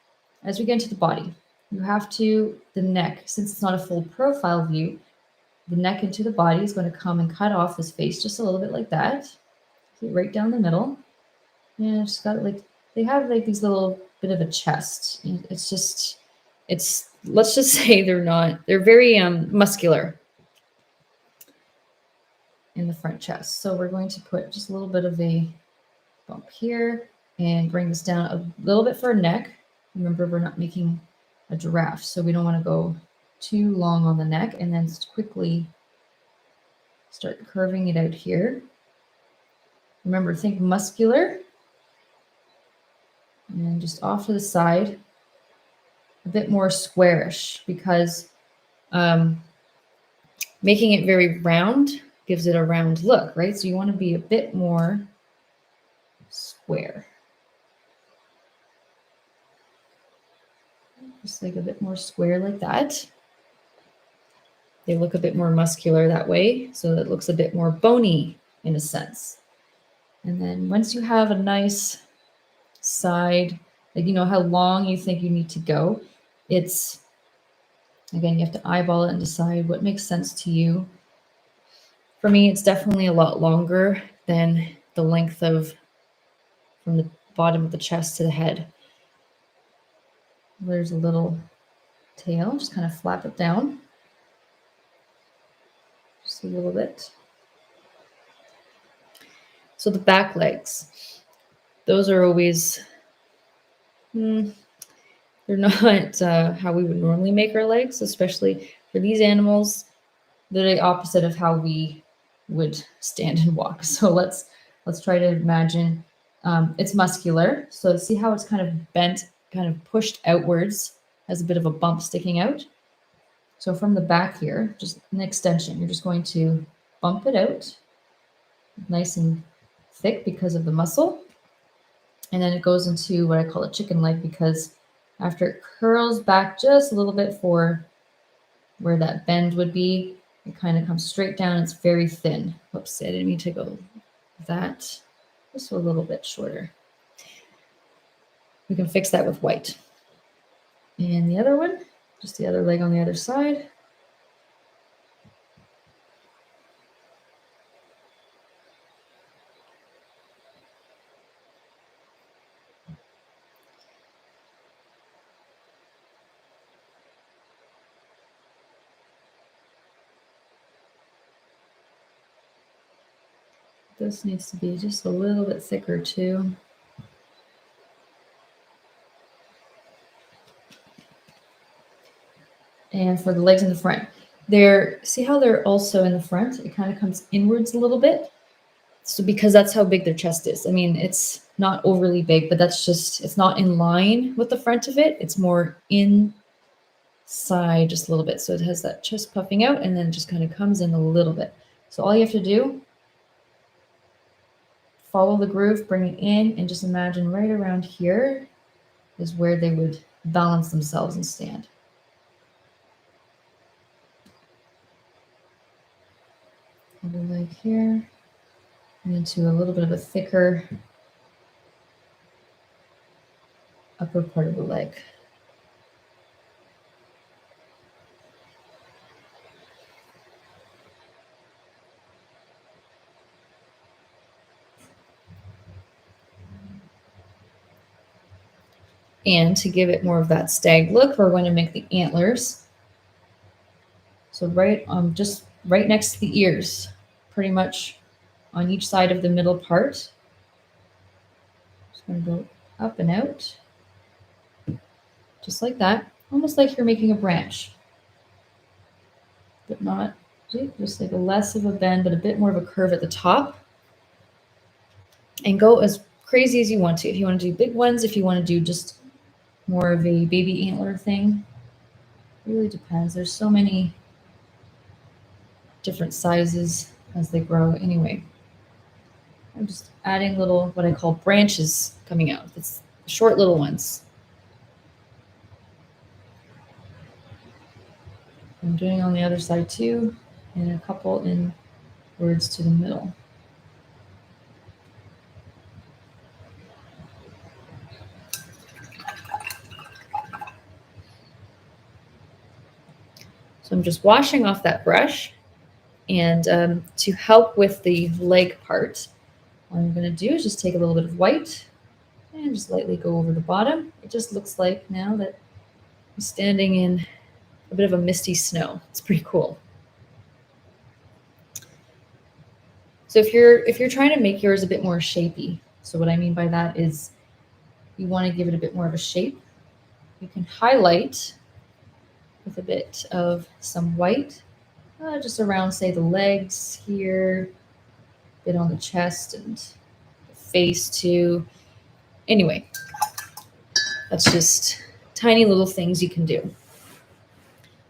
as we get into the body, you have to, the neck, since it's not a full profile view, the neck into the body is going to come and cut off his face just a little bit like that. See, right down the middle. Yeah, just got like, they have like these little bit of a chest. It's just, it's, let's just say they're very muscular in the front chest. So we're going to put just a little bit of a bump here and bring this down a little bit for a neck. Remember, we're not making a giraffe, so we don't want to go too long on the neck, and then quickly start curving it out here. Remember, think muscular, and just off to the side, a bit more squarish, because making it very round gives it a round look, right? So you want to be a bit more square. Just like a bit more square like that. They look a bit more muscular that way, so it looks a bit more bony in a sense. And then once you have a nice side, like you know how long you think you need to go, it's, again, you have to eyeball it and decide what makes sense to you. For me, it's definitely a lot longer than the length of from the bottom of the chest to the head. There's a little tail, just kind of flap it down. Just a little bit. So the back legs, those are always, they're not how we would normally make our legs, especially for these animals. They're the opposite of how we would stand and walk. So let's try to imagine it's muscular. So see how it's kind of bent, kind of pushed outwards, has a bit of a bump sticking out. So from the back here, just an extension, you're just going to bump it out nice and thick because of the muscle. And then it goes into what I call a chicken leg, because after it curls back just a little bit for where that bend would be, it kind of comes straight down. It's very thin. Whoops, I didn't mean to go that. Just a little bit shorter. We can fix that with white. And the other one, just the other leg on the other side. This needs to be just a little bit thicker too. And for the legs in the front, see how they're also in the front? It kind of comes inwards a little bit. So because that's how big their chest is. I mean, it's not overly big, but that's just, it's not in line with the front of it. It's more inside just a little bit. So it has that chest puffing out and then just kind of comes in a little bit. So all you have to do, follow the groove, bring it in, and just imagine right around here is where they would balance themselves and stand. Other leg here, and into a little bit of a thicker upper part of the leg. And to give it more of that stag look, we're going to make the antlers. So just right next to the ears, pretty much on each side of the middle part. Just going to go up and out, just like that, almost like you're making a branch, but not, just like a less of a bend, but a bit more of a curve at the top. And go as crazy as you want to. If you want to do big ones, if you want to do just more of a baby antler thing, it really depends. There's so many different sizes as they grow anyway. I'm just adding little, what I call branches coming out. It's short little ones. I'm doing on the other side too, and a couple inwards to the middle. So I'm just washing off that brush, and to help with the leg part, what I'm going to do is just take a little bit of white and just lightly go over the bottom. It just looks like now that I'm standing in a bit of a misty snow. It's pretty cool. So if you're trying to make yours a bit more shapy, so what I mean by that is you want to give it a bit more of a shape, you can highlight with a bit of some white, just around, say, the legs here, a bit on the chest and the face too. Anyway, that's just tiny little things you can do.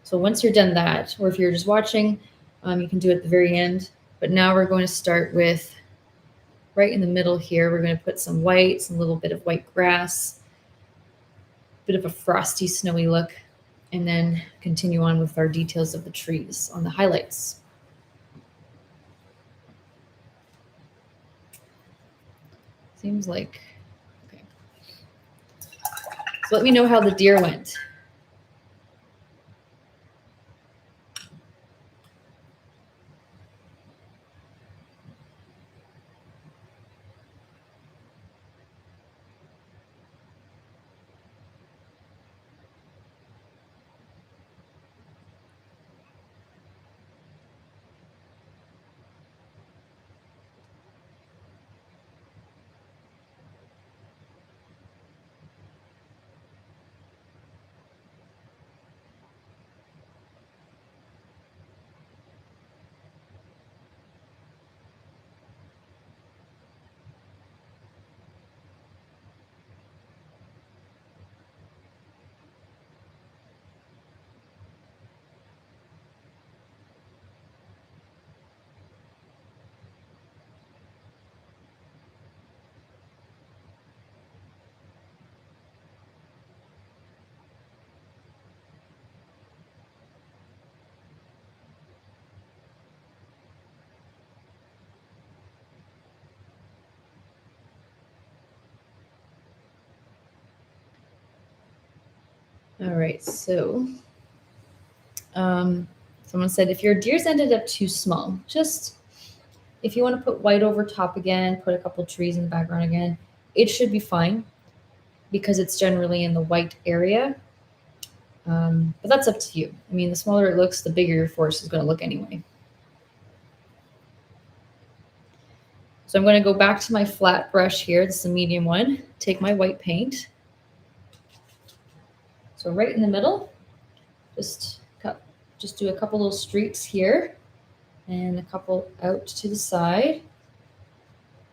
So once you're done that, or if you're just watching, you can do it at the very end. But now we're going to start with right in the middle here. We're going to put some white, some little bit of white grass, a bit of a frosty, snowy look, and then continue on with our details of the trees on the highlights. Seems like, okay. So let me know how the deer went. All right, so someone said if your deers ended up too small, just if you want to put white over top again, put a couple trees in the background again, it should be fine because it's generally in the white area. But that's up to you. I mean, the smaller it looks, the bigger your forest is going to look anyway. So I'm going to go back to my flat brush here. This is a medium one. Take my white paint. So right in the middle, just do a couple little streaks here and a couple out to the side.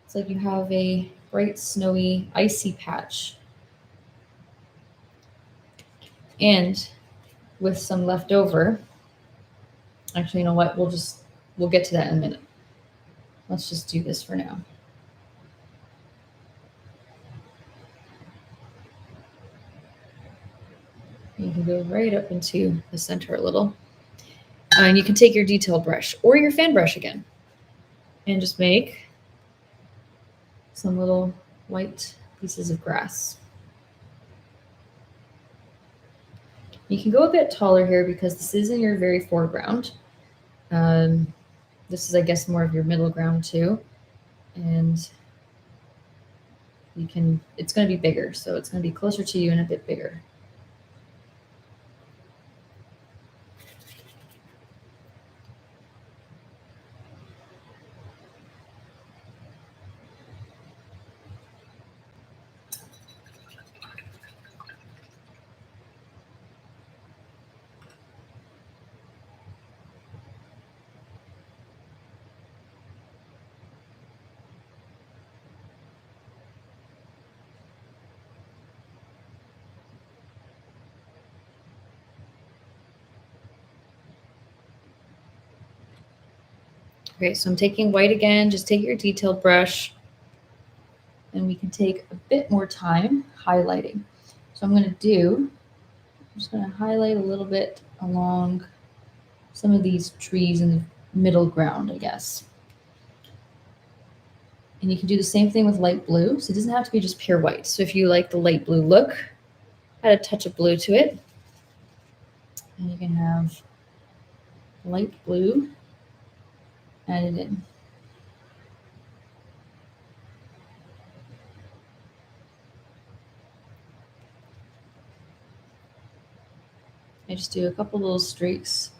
It's like you have a bright, snowy, icy patch. And with some left over, actually, you know what? We'll get to that in a minute. Let's just do this for now. You can go right up into the center a little. And you can take your detail brush or your fan brush again and just make some little white pieces of grass. You can go a bit taller here because this is in your very foreground. This is, I guess, more of your middle ground too. And it's going to be bigger. So it's going to be closer to you and a bit bigger. Okay, so I'm taking white again. Just take your detailed brush and we can take a bit more time highlighting. So I'm just going to highlight a little bit along some of these trees in the middle ground, I guess. And you can do the same thing with light blue. So it doesn't have to be just pure white. So if you like the light blue look, add a touch of blue to it. And you can have light blue added in. I just do a couple little streaks.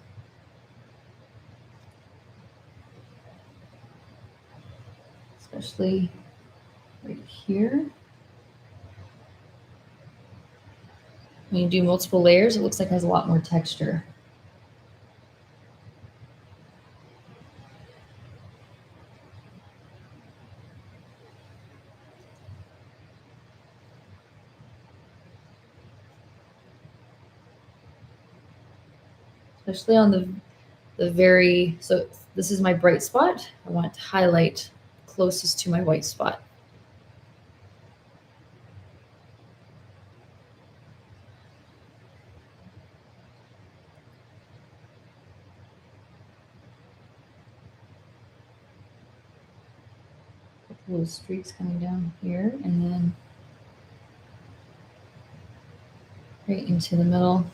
Especially right here. When you do multiple layers, it looks like it has a lot more texture. Especially on the very, so this is my bright spot. I want to highlight closest to my white spot. Little streaks coming down here, and then right into the middle.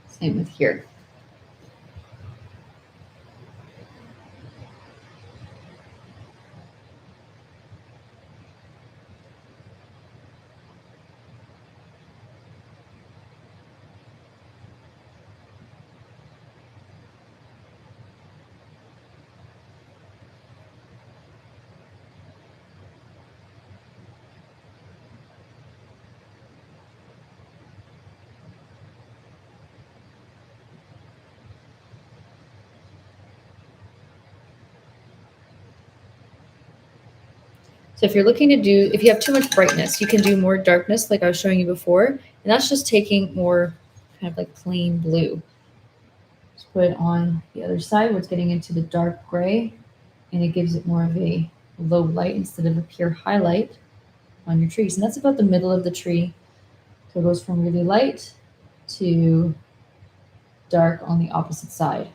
Same with here. So if you're looking to do, if you have too much brightness, you can do more darkness like I was showing you before. And that's just taking more kind of like plain blue. Just put it on the other side where it's getting into the dark gray, and it gives it more of a low light instead of a pure highlight on your trees. And that's about the middle of the tree. So it goes from really light to dark on the opposite side.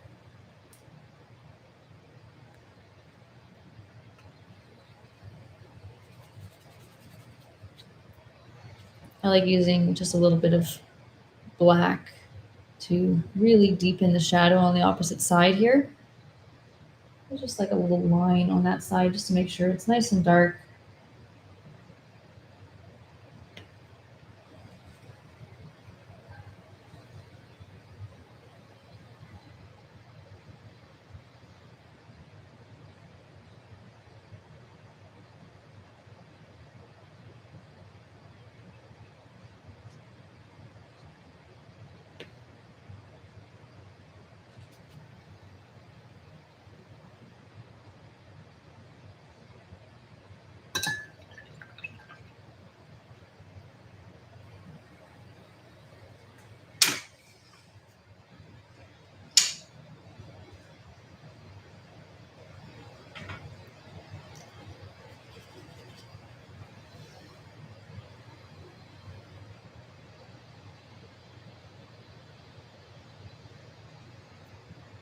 I like using just a little bit of black to really deepen the shadow on the opposite side here. There's just like a little line on that side just to make sure it's nice and dark.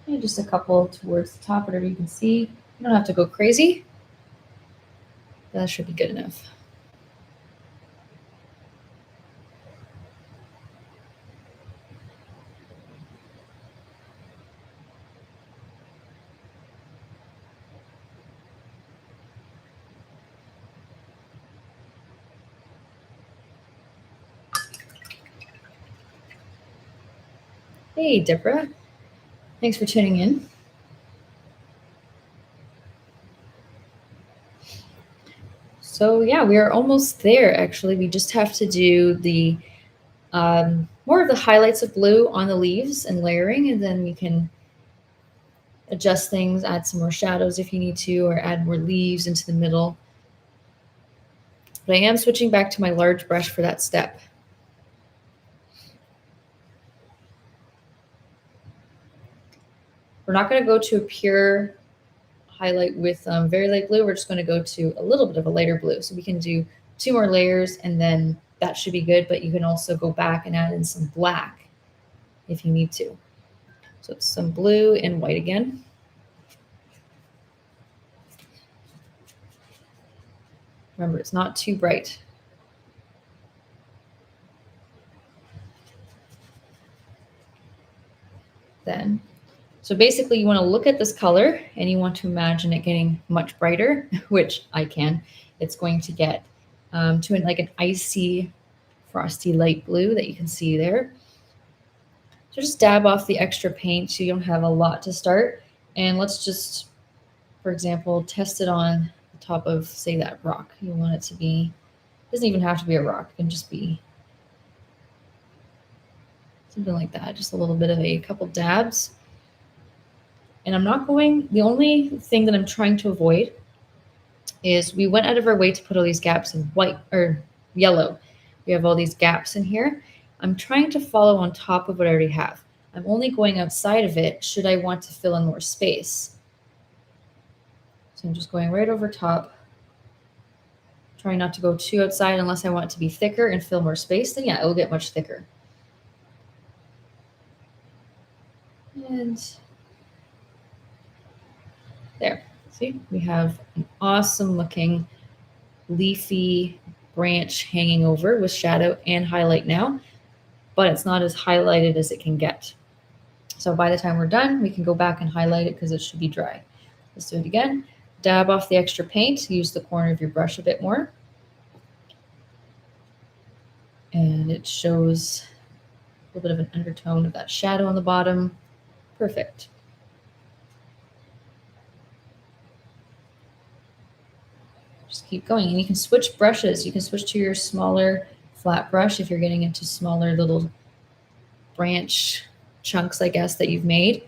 And just a couple towards the top, whatever you can see. You don't have to go crazy. That should be good enough. Hey, Deborah. Thanks for tuning in. So yeah, we are almost there actually. We just have to do the more of the highlights of blue on the leaves and layering, and then we can adjust things, add some more shadows if you need to, or add more leaves into the middle. But I am switching back to my large brush for that step. We're not going to go to a pure highlight with very light blue. We're just going to go to a little bit of a lighter blue. So we can do 2 more layers and then that should be good, but you can also go back and add in some black if you need to. So it's some blue and white again. Remember, it's not too bright. Then, so basically you want to look at this color and you want to imagine it getting much brighter, which I can. It's going to get to like an icy, frosty light blue that you can see there. So just dab off the extra paint so you don't have a lot to start. And let's just, for example, test it on the top of, say, that rock. You want it to be, doesn't even have to be a rock. It can just be something like that. Just a little bit of a couple dabs. And I'm not going, the only thing that I'm trying to avoid is we went out of our way to put all these gaps in white or yellow. We have all these gaps in here. I'm trying to follow on top of what I already have. I'm only going outside of it should I want to fill in more space. So I'm just going right over top, trying not to go too outside unless I want it to be thicker and fill more space. Then yeah, it will get much thicker. And there, see, we have an awesome looking leafy branch hanging over with shadow and highlight now, but it's not as highlighted as it can get. So by the time we're done, we can go back and highlight it because it should be dry. Let's do it again. Dab off the extra paint, use the corner of your brush a bit more. And it shows a little bit of an undertone of that shadow on the bottom. Perfect. Just keep going. And you can switch brushes. You can switch to your smaller flat brush if you're getting into smaller little branch chunks, I guess, that you've made.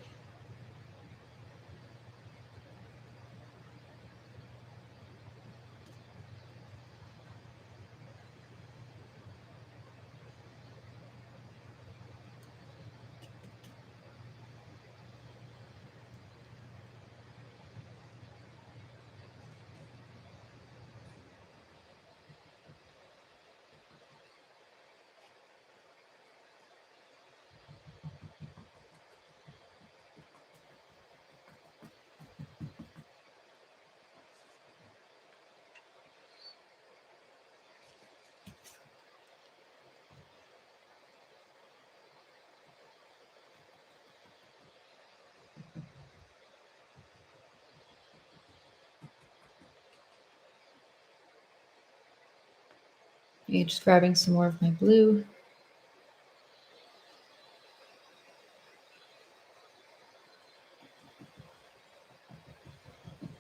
Okay, just grabbing some more of my blue.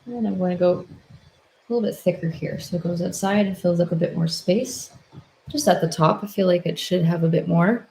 And I'm going to go a little bit thicker here. So it goes outside and fills up a bit more space. Just at the top, I feel like it should have a bit more.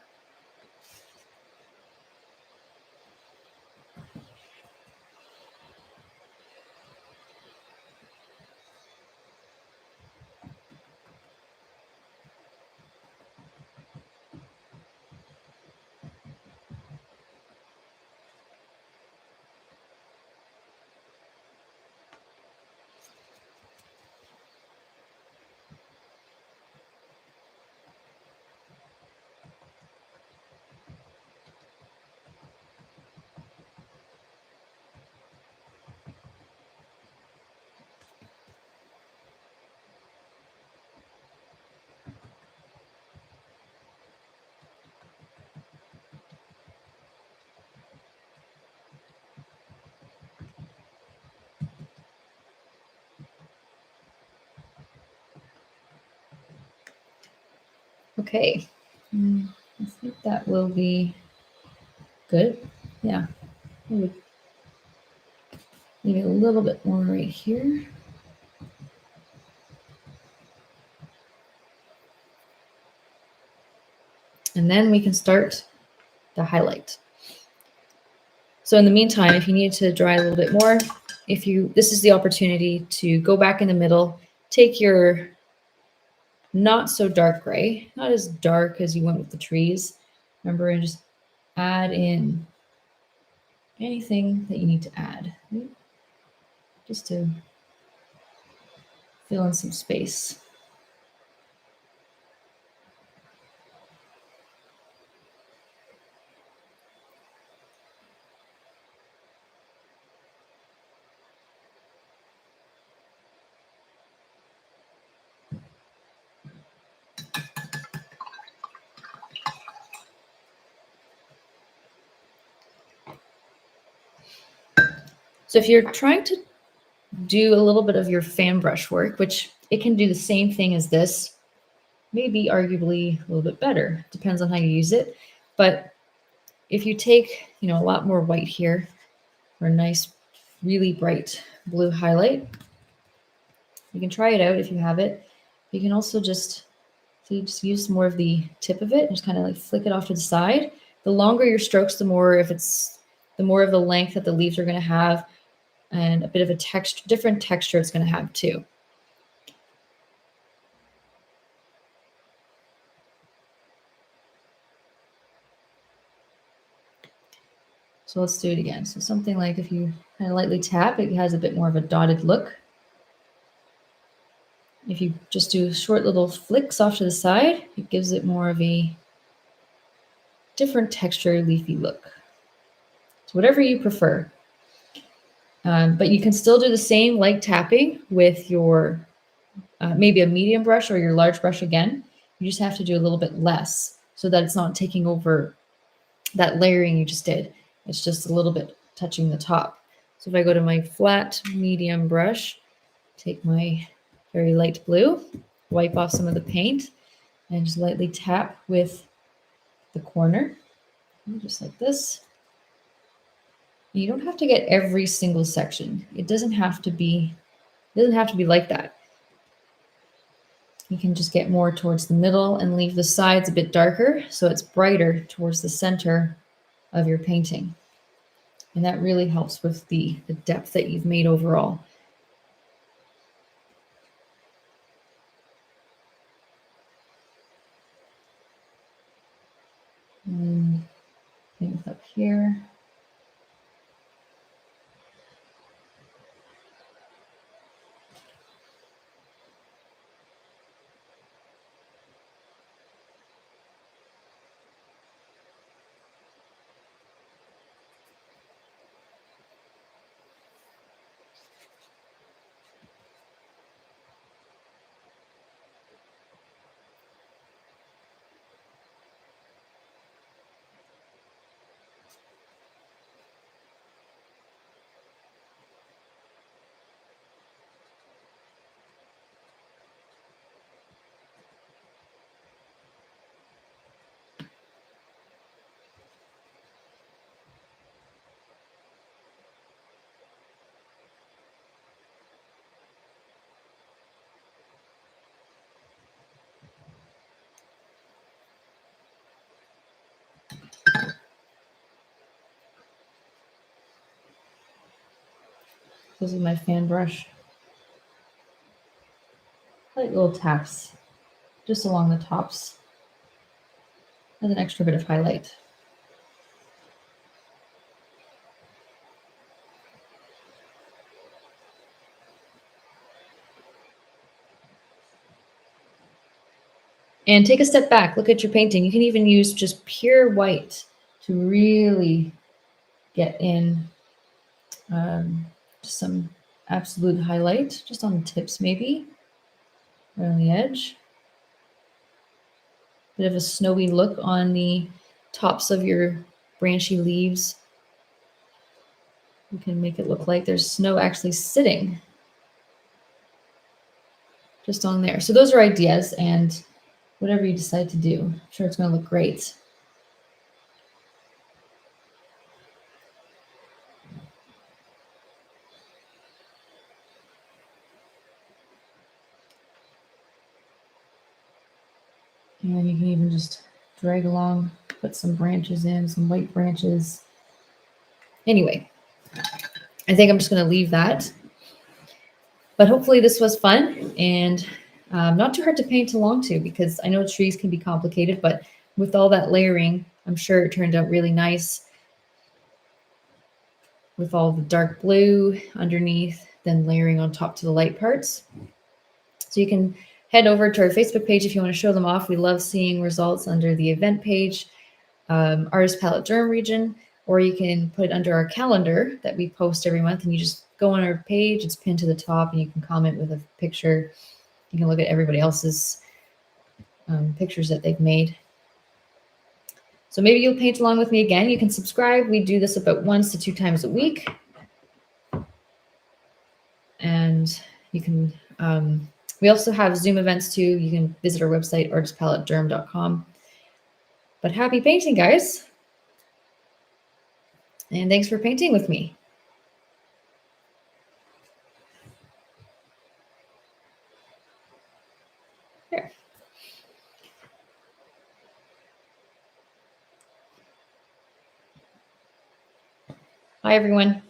Okay, I think that will be good. Yeah, maybe a little bit more right here. And then we can start the highlight. So in the meantime, if you need to dry a little bit more, this is the opportunity to go back in the middle, take your not so dark gray, not as dark as you went with the trees. Remember, and just add in anything that you need to add, just to fill in some space. So if you're trying to do a little bit of your fan brush work, which it can do the same thing as this, maybe arguably a little bit better, depends on how you use it. But if you take, a lot more white here, or a nice, really bright blue highlight, you can try it out if you have it. You can also just use more of the tip of it and just kind of like flick it off to the side. The longer your strokes, the more of the length that the leaves are going to have, and a bit of a different texture it's going to have too. So let's do it again. So something like if you kind of lightly tap, it has a bit more of a dotted look. If you just do short little flicks off to the side, it gives it more of a different texture, leafy look. So whatever you prefer. But you can still do the same light tapping with your maybe a medium brush or your large brush again. You just have to do a little bit less so that it's not taking over that layering you just did. It's just a little bit touching the top. So if I go to my flat medium brush, take my very light blue, wipe off some of the paint, and just lightly tap with the corner, just like this. You don't have to get every single section. It doesn't have to be like that. You can just get more towards the middle and leave the sides a bit darker so it's brighter towards the center of your painting. And that really helps with the depth that you've made overall. And things up here. This is my fan brush. Light little taps just along the tops as an extra bit of highlight. And take a step back, look at your painting. You can even use just pure white to really get in some absolute highlight, just on the tips maybe, right on the edge. Bit of a snowy look on the tops of your branchy leaves. You can make it look like there's snow actually sitting just on there. So those are ideas, and whatever you decide to do, I'm sure it's going to look great. And you can even just drag along, put some branches in, some white branches. Anyway, I think I'm just going to leave that. But hopefully this was fun and not too hard to paint along to, because I know trees can be complicated, but with all that layering, I'm sure it turned out really nice with all the dark blue underneath, then layering on top to the light parts. So you can head over to our Facebook page if you want to show them off. We love seeing results under the event page, Artist Palette Durham region, or you can put it under our calendar that we post every month, and you just go on our page, it's pinned to the top, and you can comment with a picture. You can look at everybody else's pictures that they've made. So maybe you'll paint along with me again. You can subscribe. We do this about 1 to 2 times a week. You can, we also have Zoom events too. You can visit our website, artistpaletteDurham.com. But happy painting, guys. And thanks for painting with me. There. Hi, everyone.